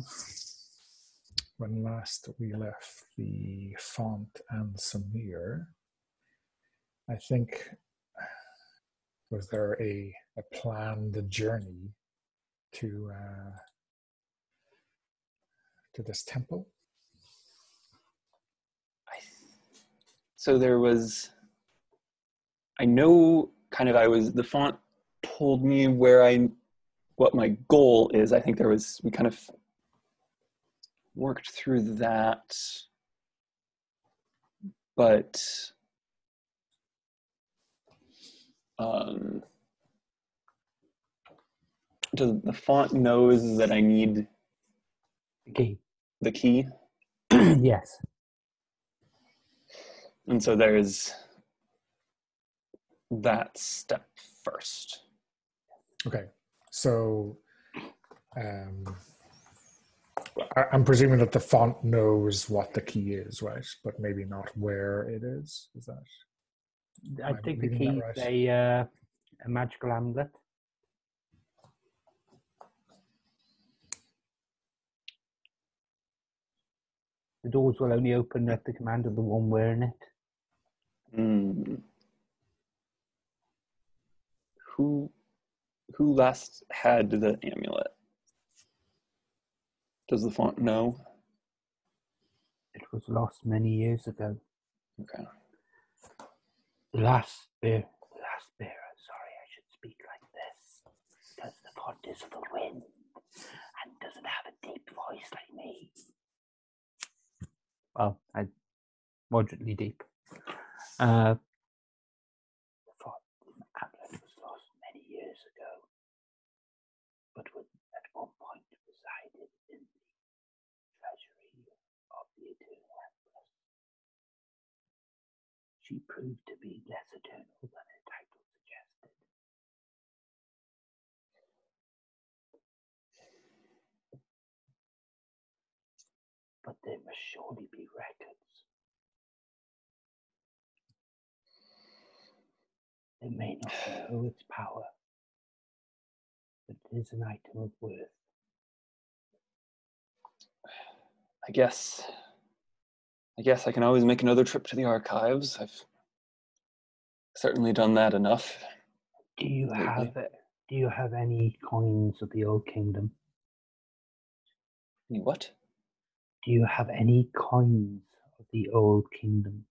when last we left the font and Samir, I think, was there a planned journey to this temple? So there was, I know kind of the font told me what my goal is. I think we kind of worked through that, but the font knows that I need The key. the key. Yes. And so there's that step first. Okay, so I'm presuming that the font knows what the key is, right? But maybe not where it is. Is that? I think the reading key that is right? a magical amulet. The doors will only open at the command of the one wearing it. Who last had the amulet? Does the font know? It was lost many years ago. Okay. The last bearer. Sorry, I should speak like this. Because the font is for wind and doesn't have a deep voice like me. Well, I'm moderately deep. The font amulet was lost many years ago, but at one point resided in the treasury of the eternal Empress. She proved to be less eternal than her title suggested. But there must surely be records. They may not know its power, but it is an item of worth. I guess I can always make another trip to the archives. I've certainly done that enough. Do you lately. have any coins of the Old Kingdom? Any what? Do you have any coins of the Old Kingdom?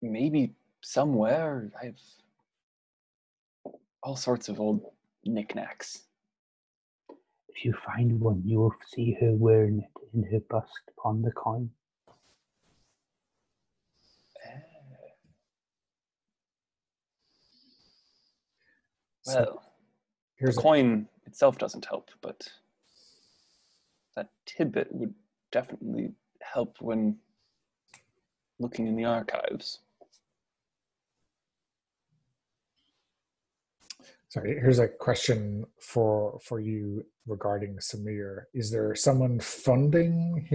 Maybe somewhere. I've all sorts of old knickknacks. If you find one, you will see her wearing it in her bust upon the coin. Well, the Here's coin itself doesn't help, but that tidbit would definitely help when looking in the archives. Sorry, here's a question for you regarding Samir. Is there someone funding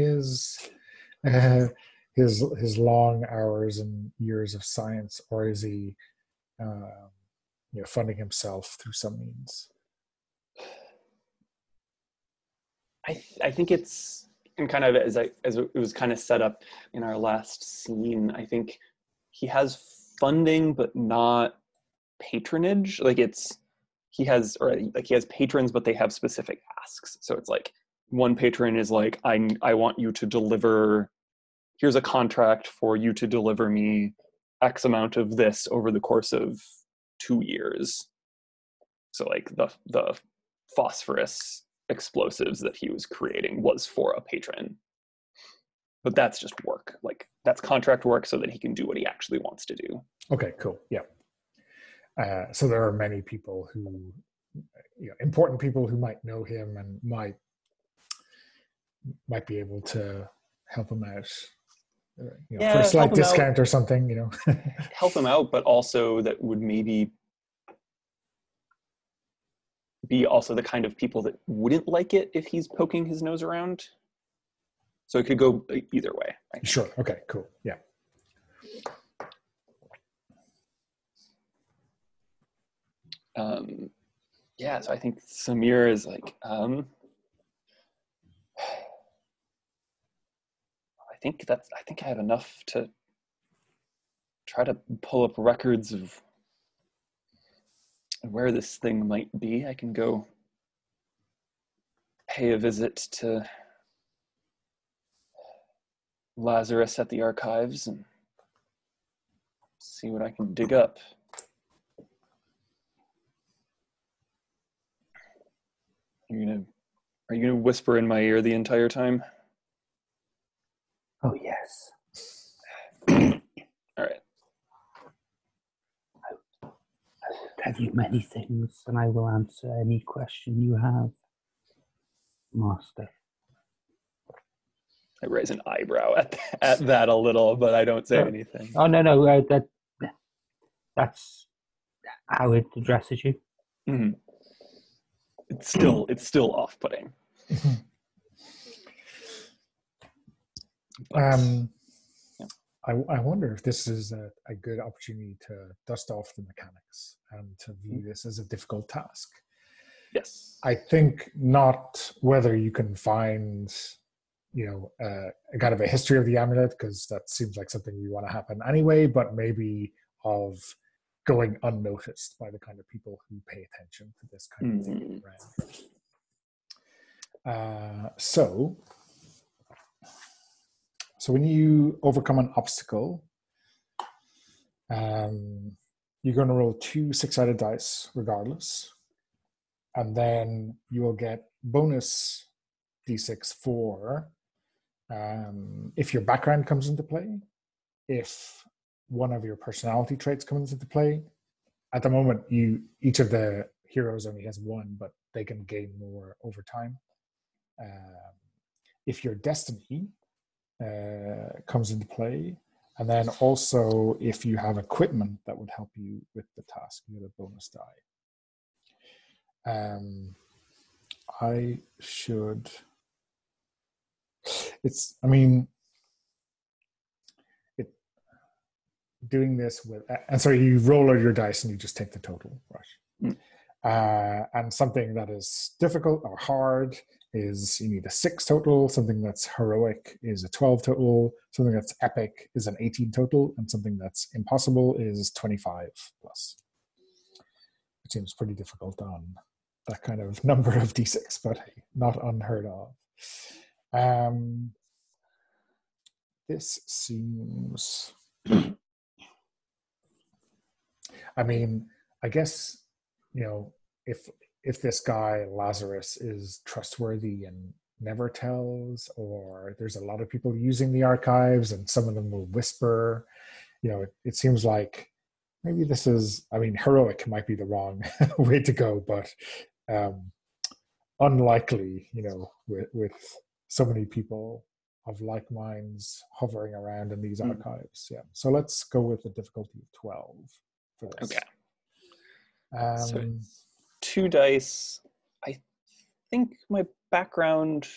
uh, his long hours and years of science, or is he funding himself through some means? I think it's, and kind of as it was kind of set up in our last scene, I think he has funding but not patronage. Like he has patrons, but they have specific asks. So it's like one patron is like, I want you to deliver, here's a contract for you to deliver me X amount of this over the course of 2 years. So like the phosphorus explosives that he was creating was for a patron. But that's just work. Like that's contract work so that he can do what he actually wants to do. Okay, cool. Yeah. So there are many people who, important people who might know him and might be able to help him out, for a slight discount or something, Help him out, but also that would maybe be also the kind of people that wouldn't like it if he's poking his nose around. So it could go either way. Sure. Okay, cool. Yeah. Yeah, so I think Samir is like, I think I have enough to try to pull up records of where this thing might be. I can go pay a visit to Lazarus at the archives and see what I can dig up. Are you gonna whisper in my ear the entire time? Oh, yes. All right. I will tell you many things, and I will answer any question you have, Master. I raise an eyebrow at that a little, but I don't say anything. Oh, no, that's how it addresses you. Mm-hmm. It's still off-putting. I wonder if this is a good opportunity to dust off the mechanics and to view this as a difficult task. Yes. I think not whether you can find, a kind of a history of the amulet, because that seems like something we want to happen anyway, but maybe of going unnoticed by the kind of people who pay attention to this kind of thing around. So when you overcome an obstacle, you're going to roll 2 six-sided dice regardless, and then you will get bonus d6 for if your background comes into play, if one of your personality traits comes into play. At the moment, each of the heroes only has 1, but they can gain more over time. If your destiny comes into play, and then also if you have equipment that would help you with the task, you get a bonus die. I should. Doing this with, and so you roll all your dice and you just take the total, right? And something that is difficult or hard is you need a 6 total. Something that's heroic is a 12 total. Something that's epic is an 18 total, and something that's impossible is 25 plus. It seems pretty difficult on that kind of number of d6, but not unheard of. This seems. I guess, if this guy Lazarus is trustworthy and never tells, or there's a lot of people using the archives and some of them will whisper, it seems like maybe this is, heroic might be the wrong way to go, but unlikely, with so many people of like minds hovering around in these archives. Yeah. So let's go with the difficulty of 12 for this. Okay. So 2 dice. I think my background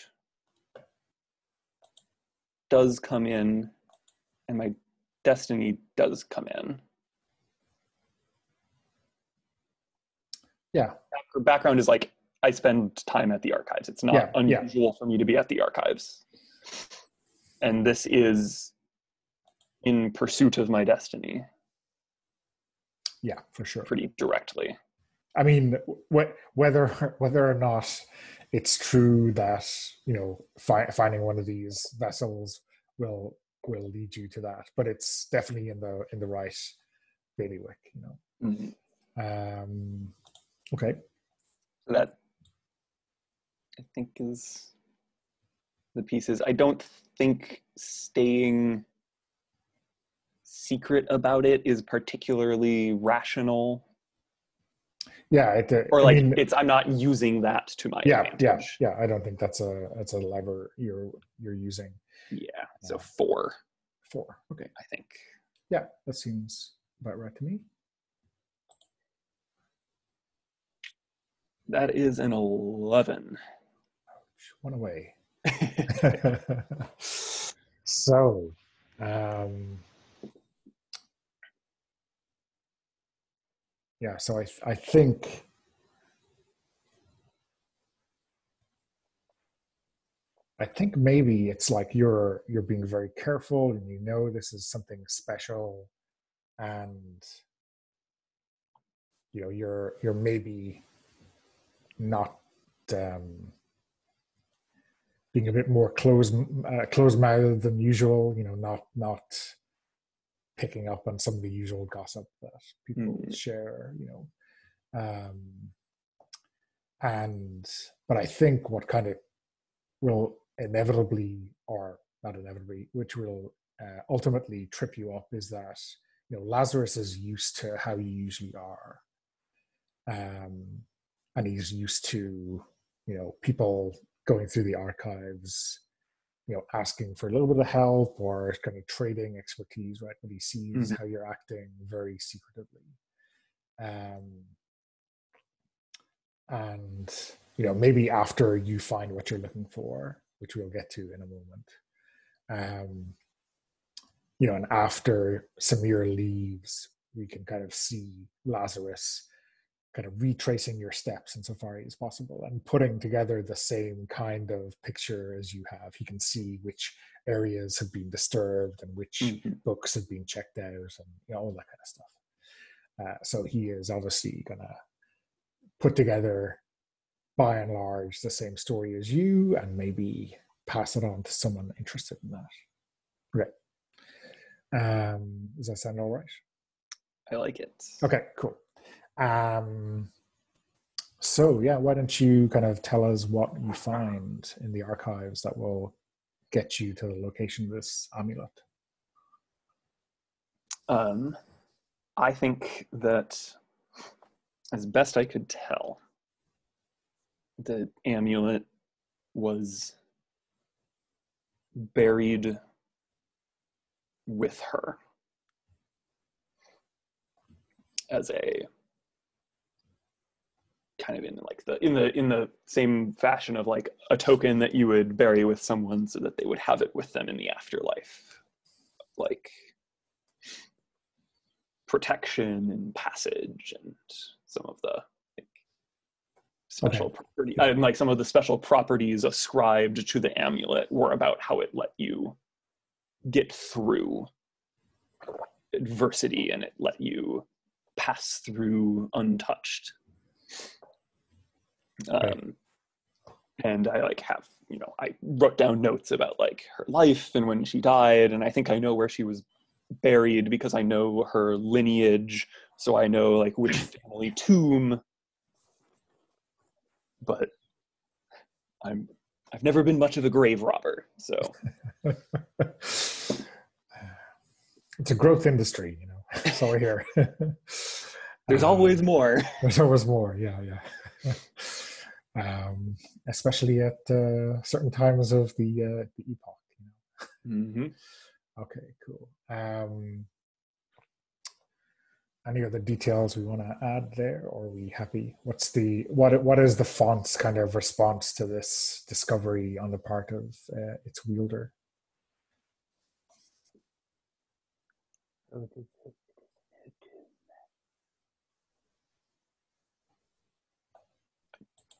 does come in, and my destiny does come in. Yeah. Background is like I spend time at the archives. It's not unusual for me to be at the archives. And this is in pursuit of my destiny. Yeah, for sure. Pretty directly. Whether or not it's true that finding one of these vessels will lead you to that, but it's definitely in the right bailiwick. Okay. So that I think is the pieces. I don't think staying secret about it is particularly rational. Yeah, I'm not using that to my advantage. Yeah. I don't think that's a lever you're using. Yeah. So 4. 4. Okay. I think. Yeah, that seems about right to me. That is an 11. Ouch, 1 away. So, yeah, so I think maybe it's like you're being very careful, and you know this is something special, and you know you're maybe not being a bit more closed mouthed than usual. You know, not picking up on some of the usual gossip that people share. You know, but I think what kind of will inevitably, or not inevitably, which will ultimately trip you up is that, you know, Lazarus is used to how you usually are, and he's used to, you know, people going through the archives, you know, asking for a little bit of help or kind of trading expertise, right? When he sees how you're acting very secretively, and you know, maybe after you find what you're looking for, which we'll get to in a moment, you know, and after Samir leaves, we can kind of see Lazarus kind of retracing your steps insofar as possible and putting together the same kind of picture as you have. He can see which areas have been disturbed and which books have been checked out, and you know, all that kind of stuff. So he is obviously going to put together, by and large, the same story as you, and maybe pass it on to someone interested in that. Okay. Does that sound all right? I like it. Okay, cool. So yeah, why don't you kind of tell us what you find in the archives that will get you to the location of this amulet? I think that, as best I could tell, the amulet was buried with her as a kind of in the same fashion of like a token that you would bury with someone so that they would have it with them in the afterlife, like protection and passage and some of the special property, and like some of the special properties ascribed to the amulet were about how it let you get through adversity and it let you pass through untouched. And I like have, you know, I wrote down notes about like her life and when she died, and I think I know where she was buried because I know her lineage, so I know like which family tomb. But I've never been much of a grave robber, so it's a growth industry, you know. That's all I hear. There's always more. There's always more, yeah. Especially at certain times of the epoch, you know. Okay, cool. Any other details we want to add there, or are we happy? What is the font's kind of response to this discovery on the part of its wielder?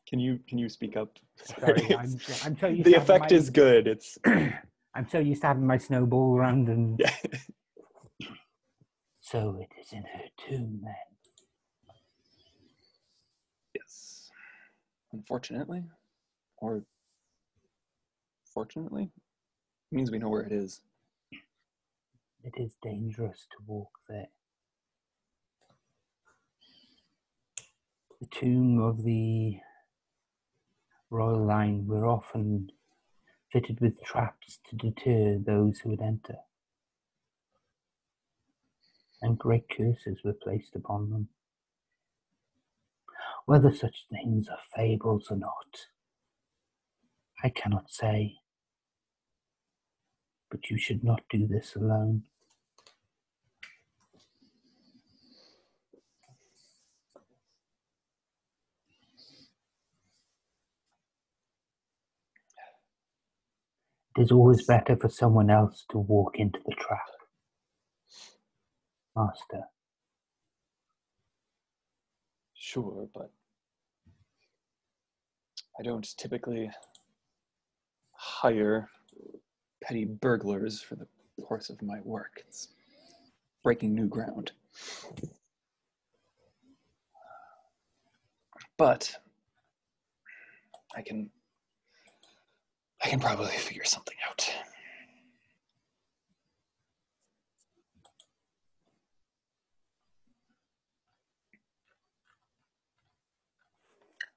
Can you speak up? Sorry, I'm so used the to effect is good. It's I'm so used to having my snowball around and yeah. So it is in her tomb then. Yes. Unfortunately, or fortunately, it means we know where it is. It is dangerous to walk there. The tomb of the royal line were often fitted with traps to deter those who would enter, and great curses were placed upon them. Whether such things are fables or not, I cannot say, but you should not do this alone. It is always better for someone else to walk into the trap. Master, Sure, but I don't typically hire petty burglars for the course of my work. It's breaking new ground. But I can probably figure something out.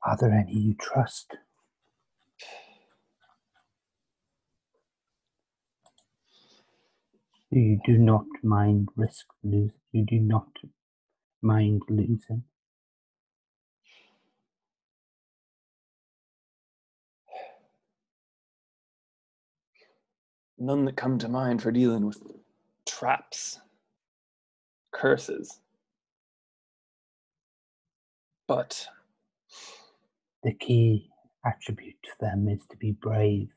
Are there any you trust? You do not mind losing. You do not mind losing. None that come to mind for dealing with traps, curses. But The key attribute to them is to be brave,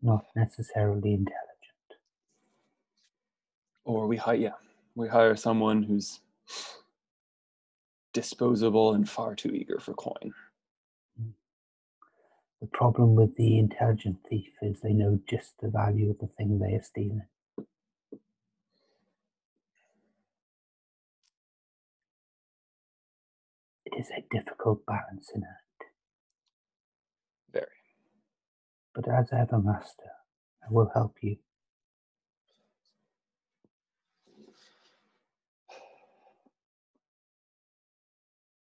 not necessarily intelligent. or we hire someone who's disposable and far too eager for coin. The problem with the intelligent thief is they know just the value of the thing they are stealing. It is a difficult balancing act. Very. But as ever, Master, I will help you.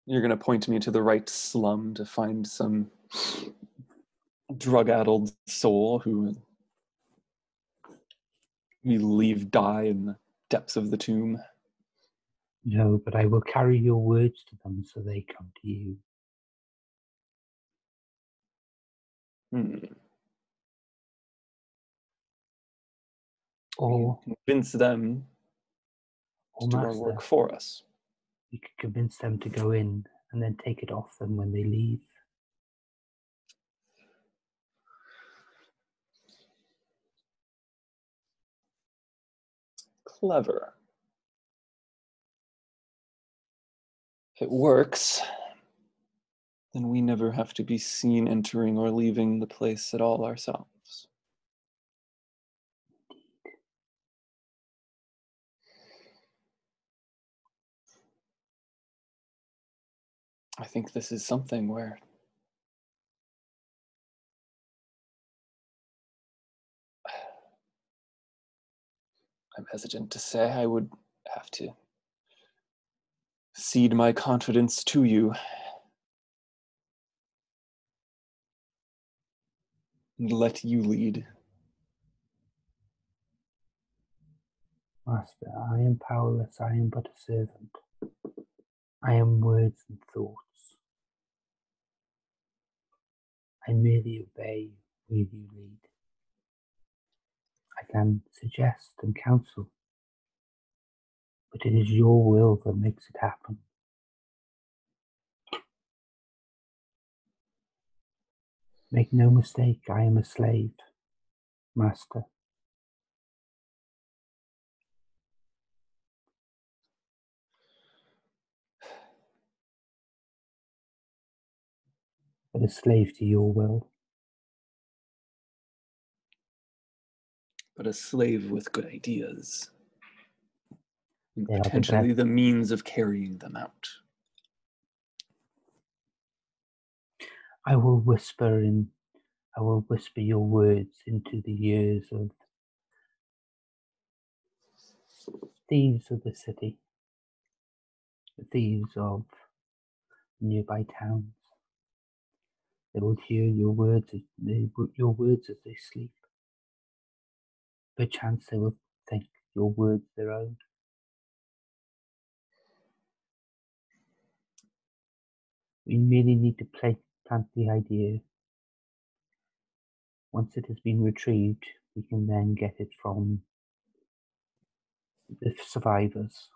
You're going to point me to the right slum to find some drug-addled soul who we leave die in the depths of the tomb. No, but I will carry your words to them so they come to you. Or Convince them to do our Master, work for us. you could convince them to go in and then take it off them when they leave. Clever. If it works, then we never have to be seen entering or leaving the place at all ourselves. I think this is something where I'm hesitant to say I would have to cede my confidence to you and let you lead. Master, I am powerless, I am but a servant. I am words and thoughts. I merely obey where you lead. I can suggest and counsel, but it is your will that makes it happen. Make no mistake, I am a slave, Master. But a slave to your will. But a slave with good ideas. And They are potentially the means of carrying them out. I will whisper your words into the ears of thieves of the city, the thieves of nearby towns. They will hear your words as they sleep. Perchance they will think your words their own. We merely need to plant the idea. Once it has been retrieved, we can then get it from the survivors.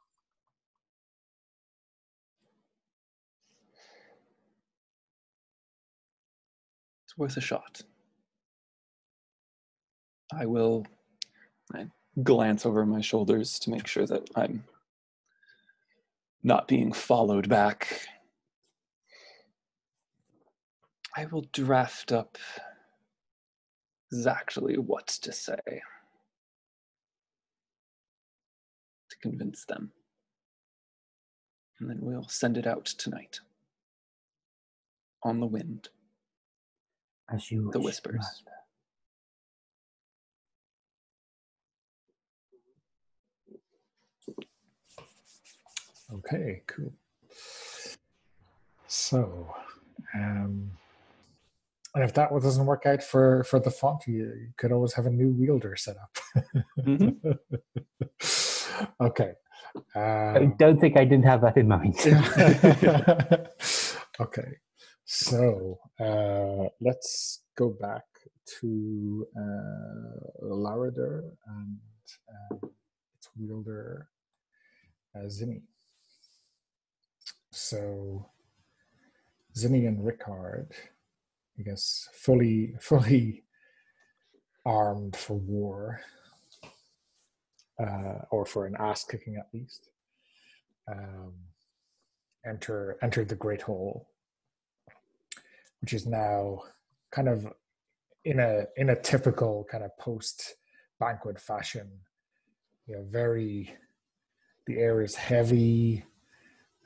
It's worth a shot. I glance over my shoulders to make sure that I'm not being followed back, I will draft up exactly what to say to convince them. And then we'll send it out tonight on the wind. As you The wish, whispers. Master. Okay, cool. So, and if that doesn't work out for the font, you could always have a new wielder set up. Mm-hmm. Okay. I don't think I didn't have that in mind. Okay. So let's go back to Larader and its wielder Zinni. So Zinni and Rickard, I guess, fully armed for war, or for an ass kicking at least. Enter the Great Hall, which is now kind of in a typical kind of post banquet fashion. The air is heavy.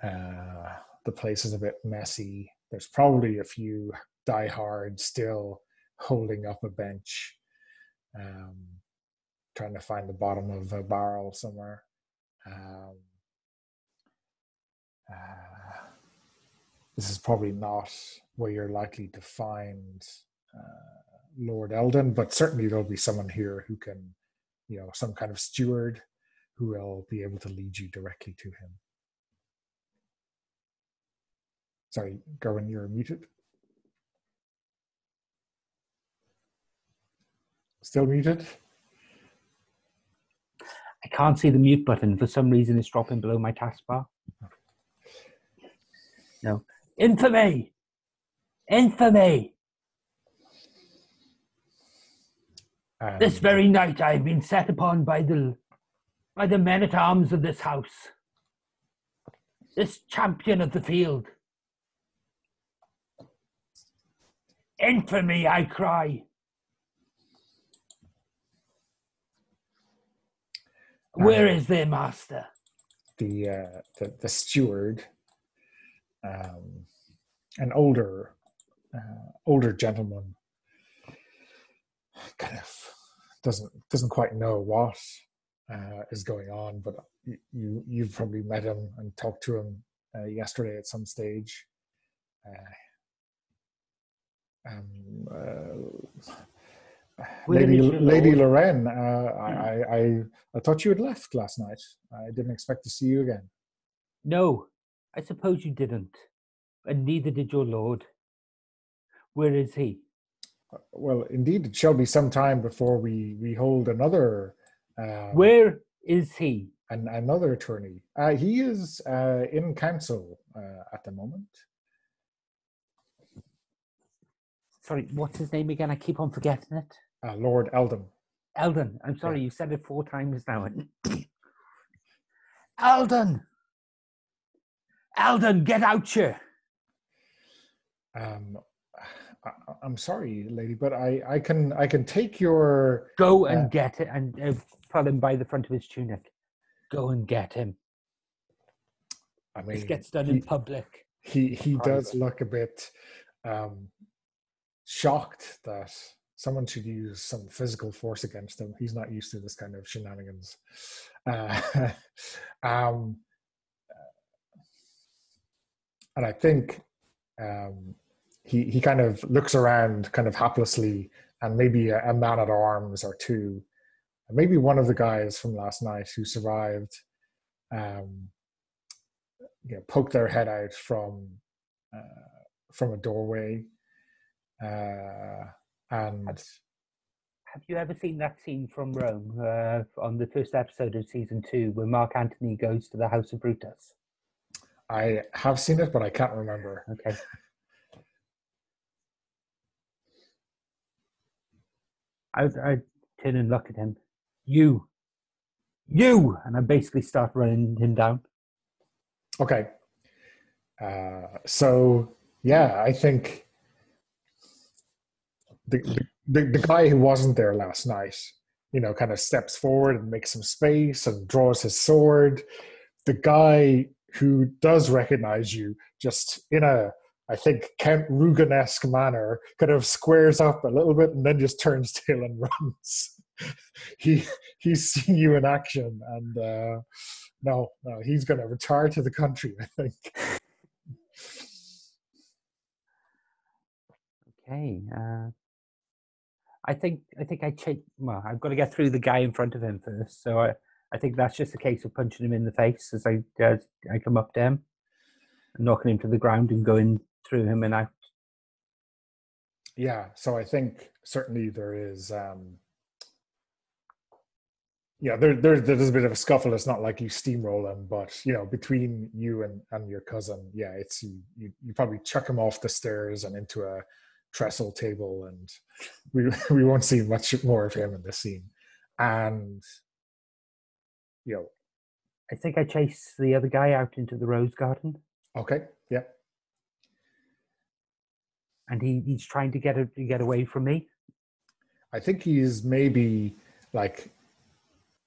The place is a bit messy. There's probably a few diehards still holding up a bench, trying to find the bottom of a barrel somewhere. This is probably not where you're likely to find Lord Eldon, but certainly there'll be someone here who can, some kind of steward who will be able to lead you directly to him. Sorry, Gerwin, you're muted. Still muted? I can't see the mute button. For some reason, it's dropping below my taskbar. No. Infamy! Infamy! This very night I have been set upon by the men-at-arms of this house. This champion of the field. Infamy, I cry. Where is their master? The steward, an older gentleman, kind of doesn't quite know what is going on, but you've probably met him and talked to him yesterday at some stage. Lady Lorraine, I thought you had left last night. I didn't expect to see you again. No, I suppose you didn't, and neither did your lord. Where is he? Well, indeed, it shall be some time before we hold another. Where is he? Another tourney. He is in council at the moment. Sorry, what's his name again? I keep on forgetting it. Lord Eldon. Eldon. I'm sorry, you said it 4 times now. Eldon! Eldon, get out here! I'm sorry, lady, but I can take your... Go and get it and pull him by the front of his tunic. Go and get him. I mean, this gets done in public. He does look a bit shocked that someone should use some physical force against him. He's not used to this kind of shenanigans. And I think he kind of looks around kind of haplessly, and maybe a man-at-arms or two, and maybe one of the guys from last night who survived poke their head out from a doorway. And have you ever seen that scene from Rome on the first episode of season 2 where Mark Antony goes to the house of Brutus? I have seen it, but I can't remember. Okay. I turn and look at him. You! And I basically start running him down. Okay. So yeah, I think the guy who wasn't there last night, kind of steps forward and makes some space and draws his sword. The guy who does recognize you, just in a, I think, Count Rugen-esque manner, kind of squares up a little bit and then just turns tail and runs. he he's seen you in action, and no, he's going to retire to the country, I think. Okay. I check. Well, I've got to get through the guy in front of him first. So I think that's just a case of punching him in the face as I come up to him, and knocking him to the ground and going through him and out. Yeah, so I think certainly there is. There's a bit of a scuffle. It's not like you steamroll him, but between you and your cousin, yeah, it's you probably chuck him off the stairs and into a trestle table, and we won't see much more of him in this scene. And I think I chase the other guy out into the rose garden. Okay, yeah. And he's trying to get away from me. I think he's maybe like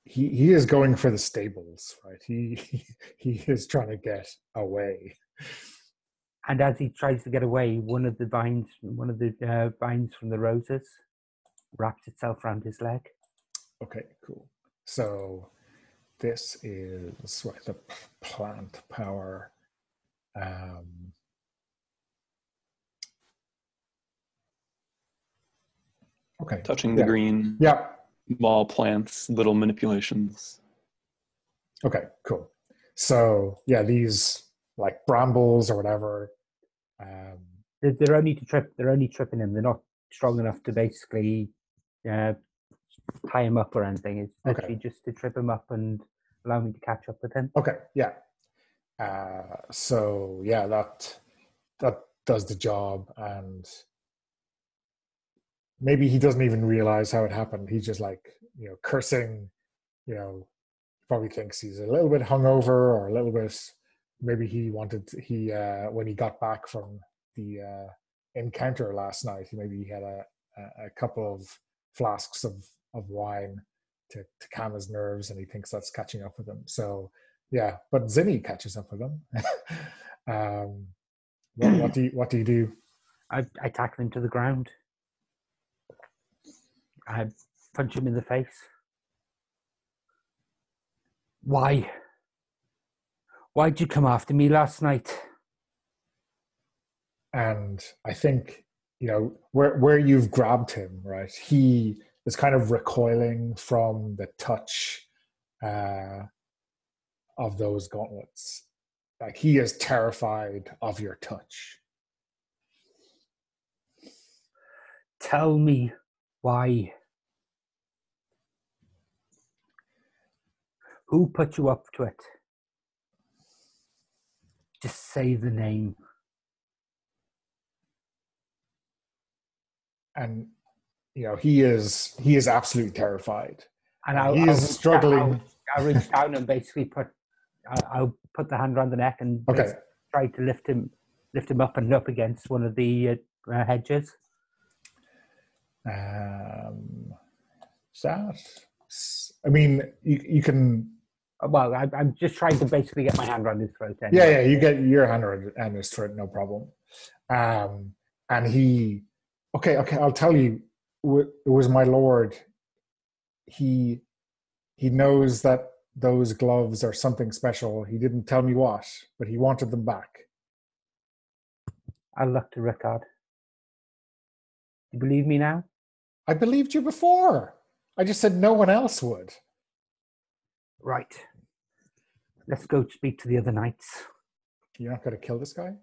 he is going for the stables, right? He is trying to get away. And as he tries to get away, one of the vines from the roses wraps itself around his leg. Okay, cool. So this is the plant power. Okay. Touching the green. Yeah. Small plants, little manipulations. Okay, cool. So yeah, these like brambles or whatever. They're only tripping him. They're not strong enough to basically tie him up or anything. It's literally just to trip him up and allow me to catch up with him. Okay, yeah. So yeah, that does the job, and maybe he doesn't even realize how it happened. He's just like, cursing, probably thinks he's a little bit hungover or a little bit, maybe when he got back from the encounter last night, maybe he had a couple of flasks of wine to calm his nerves, and he thinks that's catching up with him. So yeah, but Zinni catches up with him. What do you do? I tackle him to the ground. I punch him in the face. Why? Why'd you come after me last night? And I think, where you've grabbed him, right? He is kind of recoiling from the touch of those gauntlets. Like, he is terrified of your touch. Tell me why. Who put you up to it? Just say the name. And he is absolutely terrified. And he is struggling. I'll reach down and basically I'll put the hand around the neck and try to lift him up and up against one of the hedges. I mean, you can. Well, I'm just trying to basically get my hand around his throat. Anyway. Yeah, you get your hand around his throat, no problem. And he, okay, I'll tell you, it was my lord. He knows that those gloves are something special. He didn't tell me what, but he wanted them back. I'll look to Rickard. You believe me now? I believed you before. I just said no one else would. Right. Let's go speak to the other knights. You're not going to kill this guy?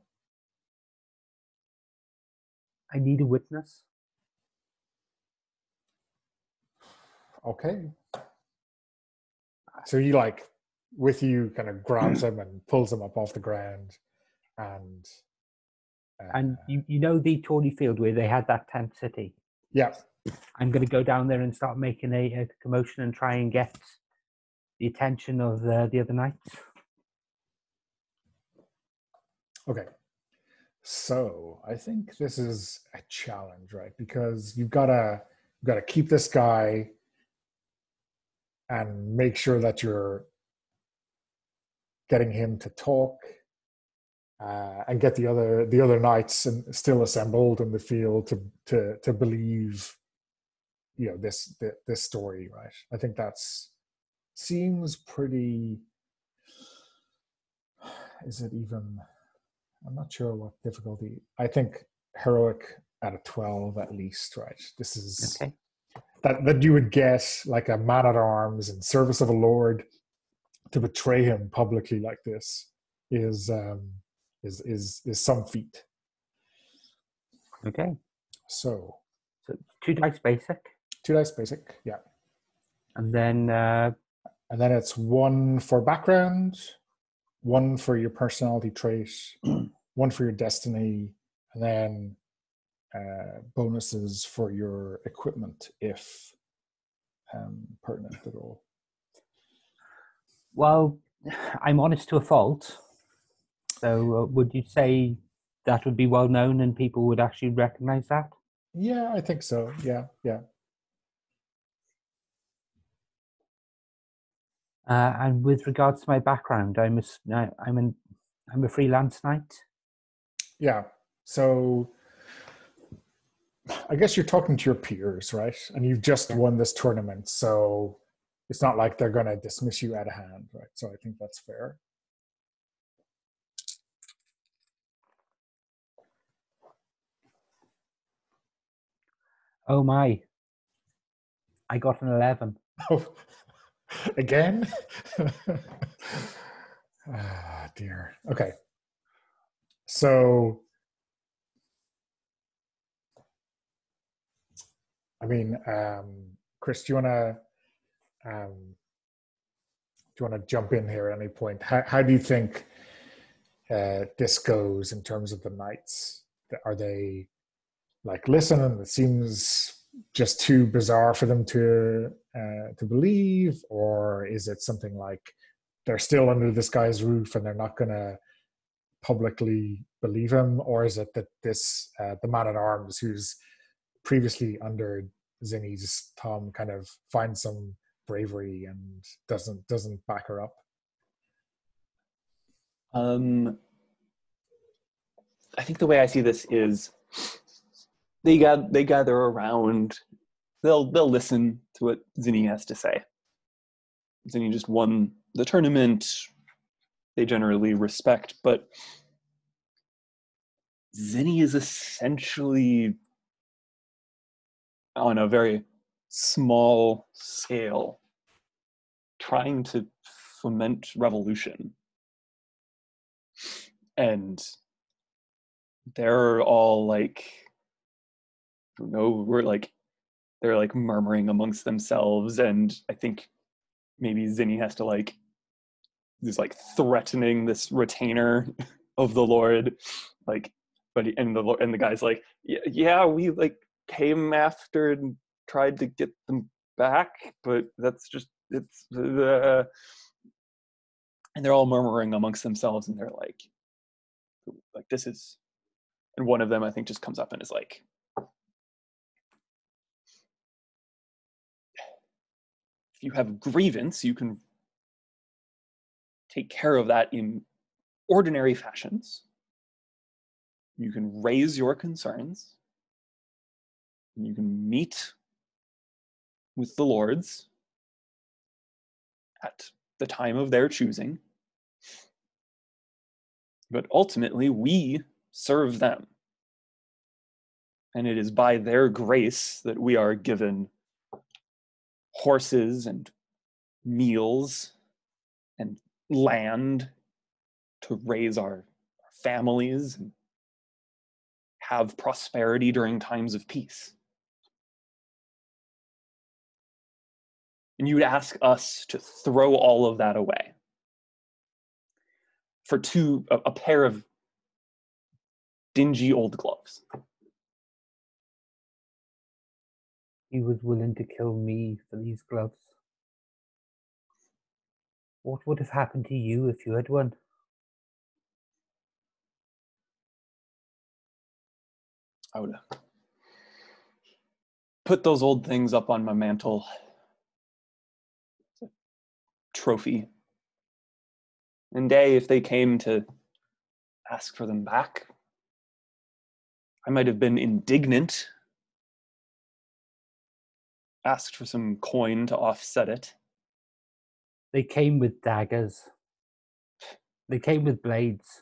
I need a witness. Okay. So he, with you, kind of grabs him and pulls him up off the ground. And you know the Tawny Field where they had that tent city? Yeah. I'm going to go down there and start making a commotion and try and get the attention of the other knights. Okay. So I think this is a challenge, right? Because you've gotta keep this guy and make sure that you're getting him to talk, and get the other knights still assembled in the field to believe, this story, right? I think that's seems pretty. Is it even? I'm not sure what difficulty. I think heroic at a 12 at least, right? This is Okay. that you would get like a man at arms in service of a lord to betray him publicly like this is is some feat. Okay. So So 2 dice basic, 2 dice basic, yeah, and then and then it's 1 for background, 1 for your personality trait, 1 for your destiny, and then bonuses for your equipment if pertinent at all. well, I'm honest to a fault. So would you say that would be well known and people would actually recognize that? Yeah, I think so. Yeah, yeah. And with regards to my background, I'm a freelance knight. Yeah. So I guess you're talking to your peers, right? And you've just Yeah. won this tournament, so it's not like they're going to dismiss you out of hand, right? So I think that's fair. Oh my! I got an 11. Oh, again? Ah, dear. Okay. So, I mean, Chris, do you want to jump in here at any point? How do you think this goes in terms of the knights? Are they like listen? It seems just too bizarre for them to believe, or is it something like they're still under this guy's roof and they're not going to publicly believe him, or is it that this the man at arms who's previously under Zinni's thumb kind of finds some bravery and doesn't back her up? I think the way I see this is they gather around. They'll listen to what Zinni has to say. Zinni just won the tournament. They generally respect, but Zinni is essentially on a very small scale trying to foment revolution. And they're all like, they're like murmuring amongst themselves. And I think maybe Zinni has to is like threatening this retainer of the Lord. Like, and the guy's like, yeah, we like came after and tried to get them back, but that's just, and they're all murmuring amongst themselves, and they're like this is, and one of them I think just comes up and is like, if you have grievance, you can take care of that in ordinary fashions. You can raise your concerns. You can meet with the lords at the time of their choosing. But ultimately, we serve them. And it is by their grace that we are given horses and meals and land to raise our families and have prosperity during times of peace. And you'd ask us to throw all of that away for a pair of dingy old gloves. He was willing to kill me for these gloves. What would have happened to you if you had won? I would put those old things up on my mantle. Trophy. And day, if they came to ask for them back, I might have been indignant, asked for some coin to offset it. They came with daggers. They came with blades.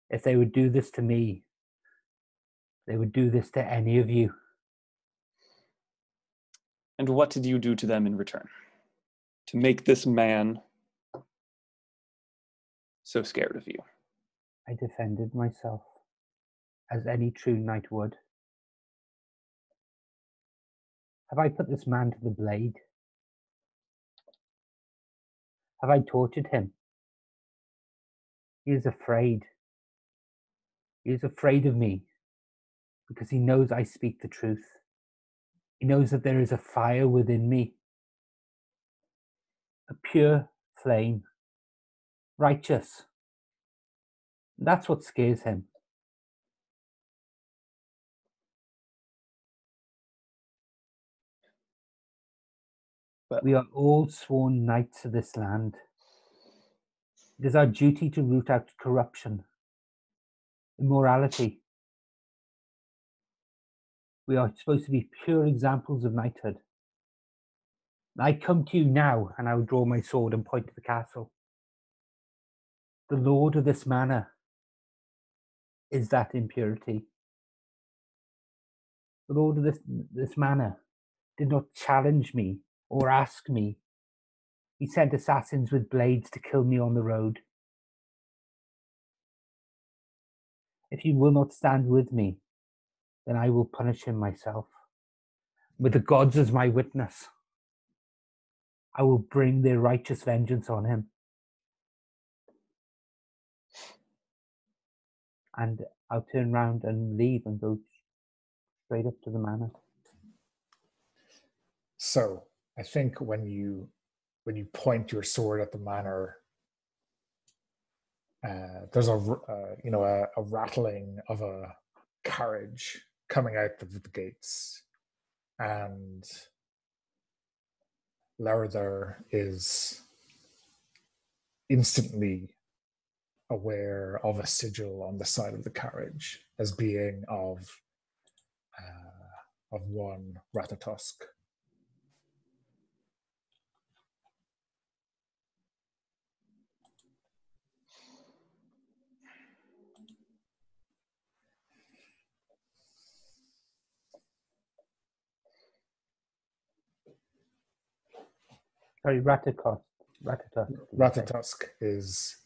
If they would do this to me, they would do this to any of you. And what did you do to them in return? To make this man so scared of you? I defended myself, as any true knight would. Have I put this man to the blade? Have I tortured him? He is afraid. He is afraid of me because he knows I speak the truth. He knows that there is a fire within me, a pure flame, righteous. That's what scares him. But We are all sworn knights of this land. It is our duty to root out corruption, immorality. We are supposed to be pure examples of knighthood. I come to you now, and I will draw my sword and point to the castle. The lord of this manor is that impurity. The lord of this manor did not challenge me or ask me. He sent assassins with blades to kill me on the road. If you will not stand with me, then I will punish him myself. With the gods as my witness, I will bring their righteous vengeance on him. And I'll turn round and leave and go straight up to the manor. So I think when you point your sword at the manor, there's a rattling of a carriage coming out of the gates, and Lurther is instantly aware of a sigil on the side of the carriage as being of one Ratatosk. Sorry, Ratatusk. Ratatosk is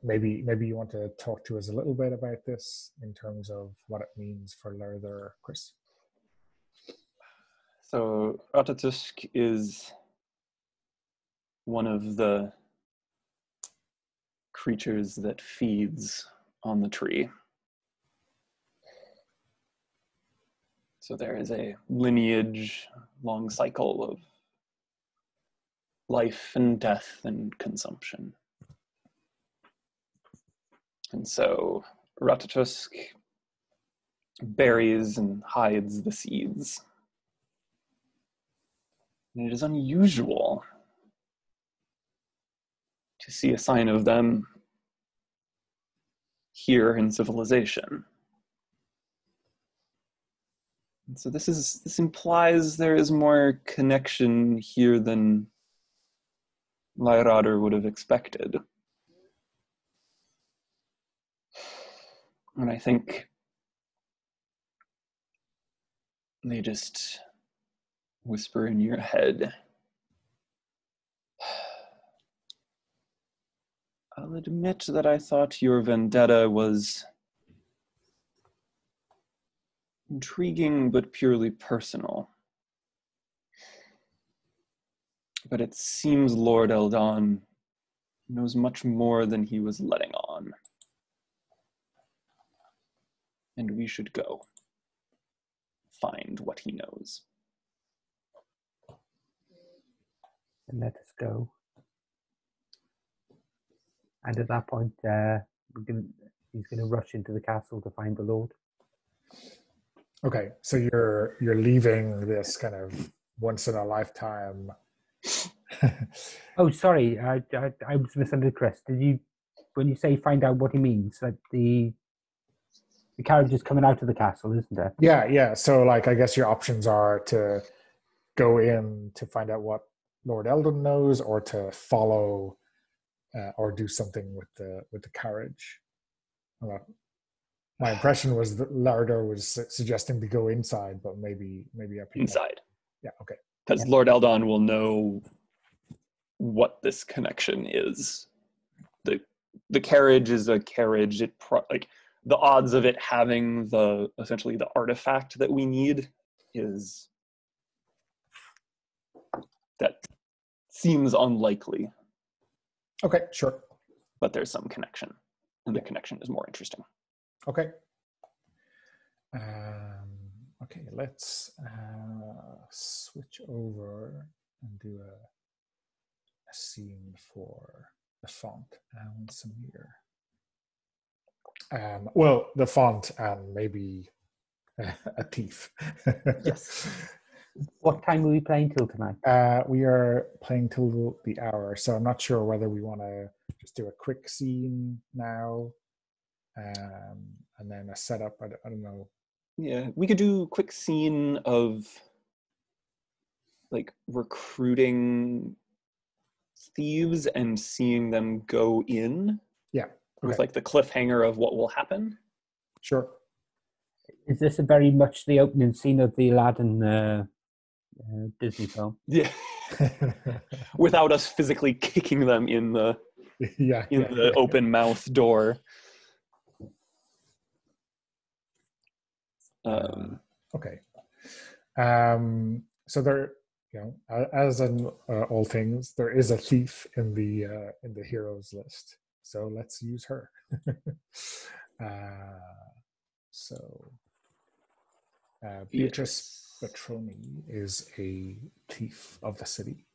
maybe you want to talk to us a little bit about this in terms of what it means for Lurther, Chris. so Ratatusk is one of the creatures that feeds on the tree. So there is a lineage, long cycle of life and death and consumption. And so Ratatusk buries and hides the seeds. And it is unusual to see a sign of them here in civilization. And so this implies there is more connection here than Lyradr would have expected. And I think they just whisper in your head, I'll admit that I thought your vendetta was intriguing but purely personal. But it seems Lord Eldon knows much more than he was letting on. And we should go find what he knows. And let us go. And at that point, he's gonna rush into the castle to find the Lord. Okay, so you're leaving this kind of once in a lifetime. Oh, sorry, I was misunderstood, Chris. Did you, when you say find out what he means, like the carriage is coming out of the castle, isn't it? Yeah. So, like, I guess your options are to go in to find out what Lord Eldon knows, or to follow, or do something with the carriage. My impression was that Lardo was suggesting to go inside, but maybe I picked Inside. Yeah. Okay. Because Lord Eldon will know what this connection is. The carriage is a carriage. Like the odds of it having essentially the artifact that we need is that seems unlikely. Okay. Sure. But there's some connection, and the connection is more interesting. Okay. Okay. Let's switch over and do a scene for the font and Samir. Well, the font and maybe a thief. Yes. What time are we playing till tonight? We are playing till the hour, so I'm not sure whether we want to just do a quick scene now, and then a setup. I don't know. Yeah, we could do a quick scene of like recruiting thieves and seeing them go in. Yeah. Okay. With like the cliffhanger of what will happen. Sure. Is this a very much the opening scene of the Aladdin Disney film? Yeah. Without us physically kicking them in the open mouth door. Okay. So there, as in all things, there is a thief in the heroes list. So let's use her. Beatrice Petroni is a thief of the city,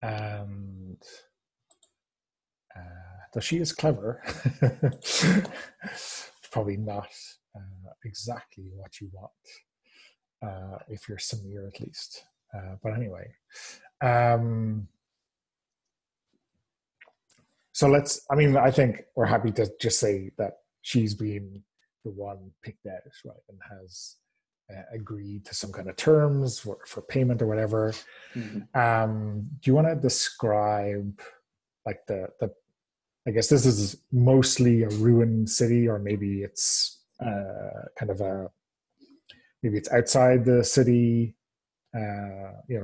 and though she is clever, probably not exactly what you want if you're Samir, at least. But anyway, so I think we're happy to just say that she's been the one picked out, right, and has agreed to some kind of terms for payment or whatever. Mm-hmm. Do you want to describe like the I guess this is mostly a ruined city, or maybe it's kind of maybe it's outside the city.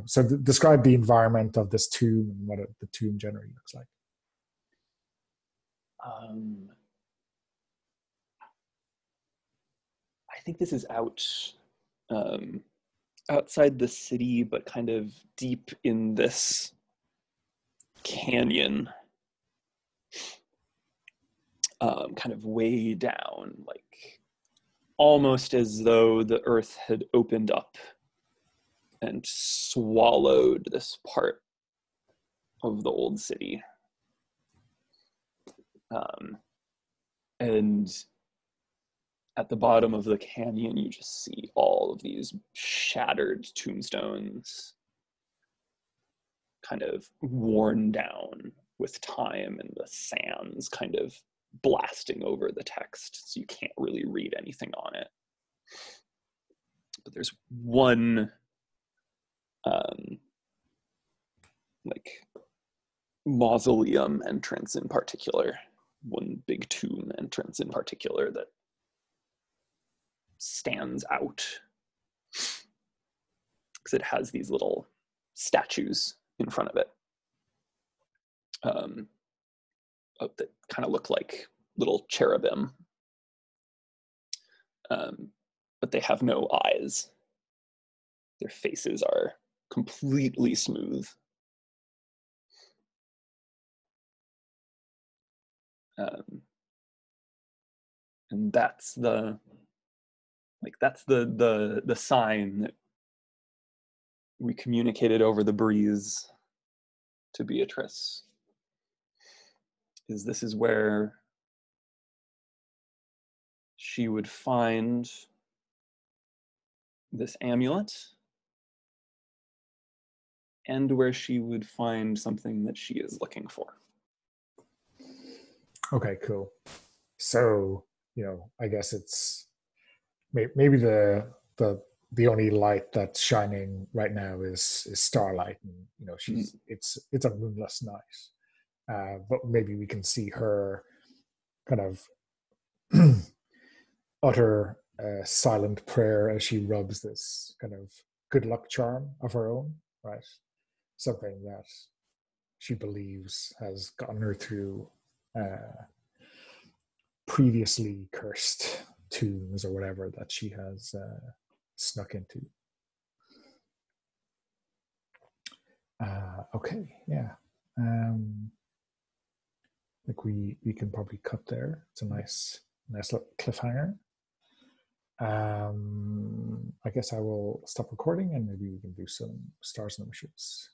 So describe the environment of this tomb and what the tomb generally looks like. I think this is outside the city, but kind of deep in this canyon, kind of way down, like almost as though the earth had opened up and swallowed this part of the old city. And at the bottom of the canyon, you just see all of these shattered tombstones, kind of worn down with time, and the sands kind of blasting over the text, so you can't really read anything on it. But there's one like mausoleum entrance in particular, one big tomb entrance in particular that stands out because it has these little statues in front of it that kind of look like little cherubim, but they have no eyes. Their faces are completely smooth. And that's the sign that we communicated over the breeze to Beatrice. This is where she would find this amulet, and where she would find something that she is looking for. Okay, cool. So, I guess it's maybe the only light that's shining right now is starlight, and it's a moonless night. But maybe we can see her kind of utter a silent prayer as she rubs this kind of good luck charm of her own, right? Something that she believes has gotten her through previously cursed tombs or whatever that she has snuck into. Okay, yeah. I think we can probably cut there. It's a nice little cliffhanger. I guess I will stop recording and maybe we can do some stars and wishes.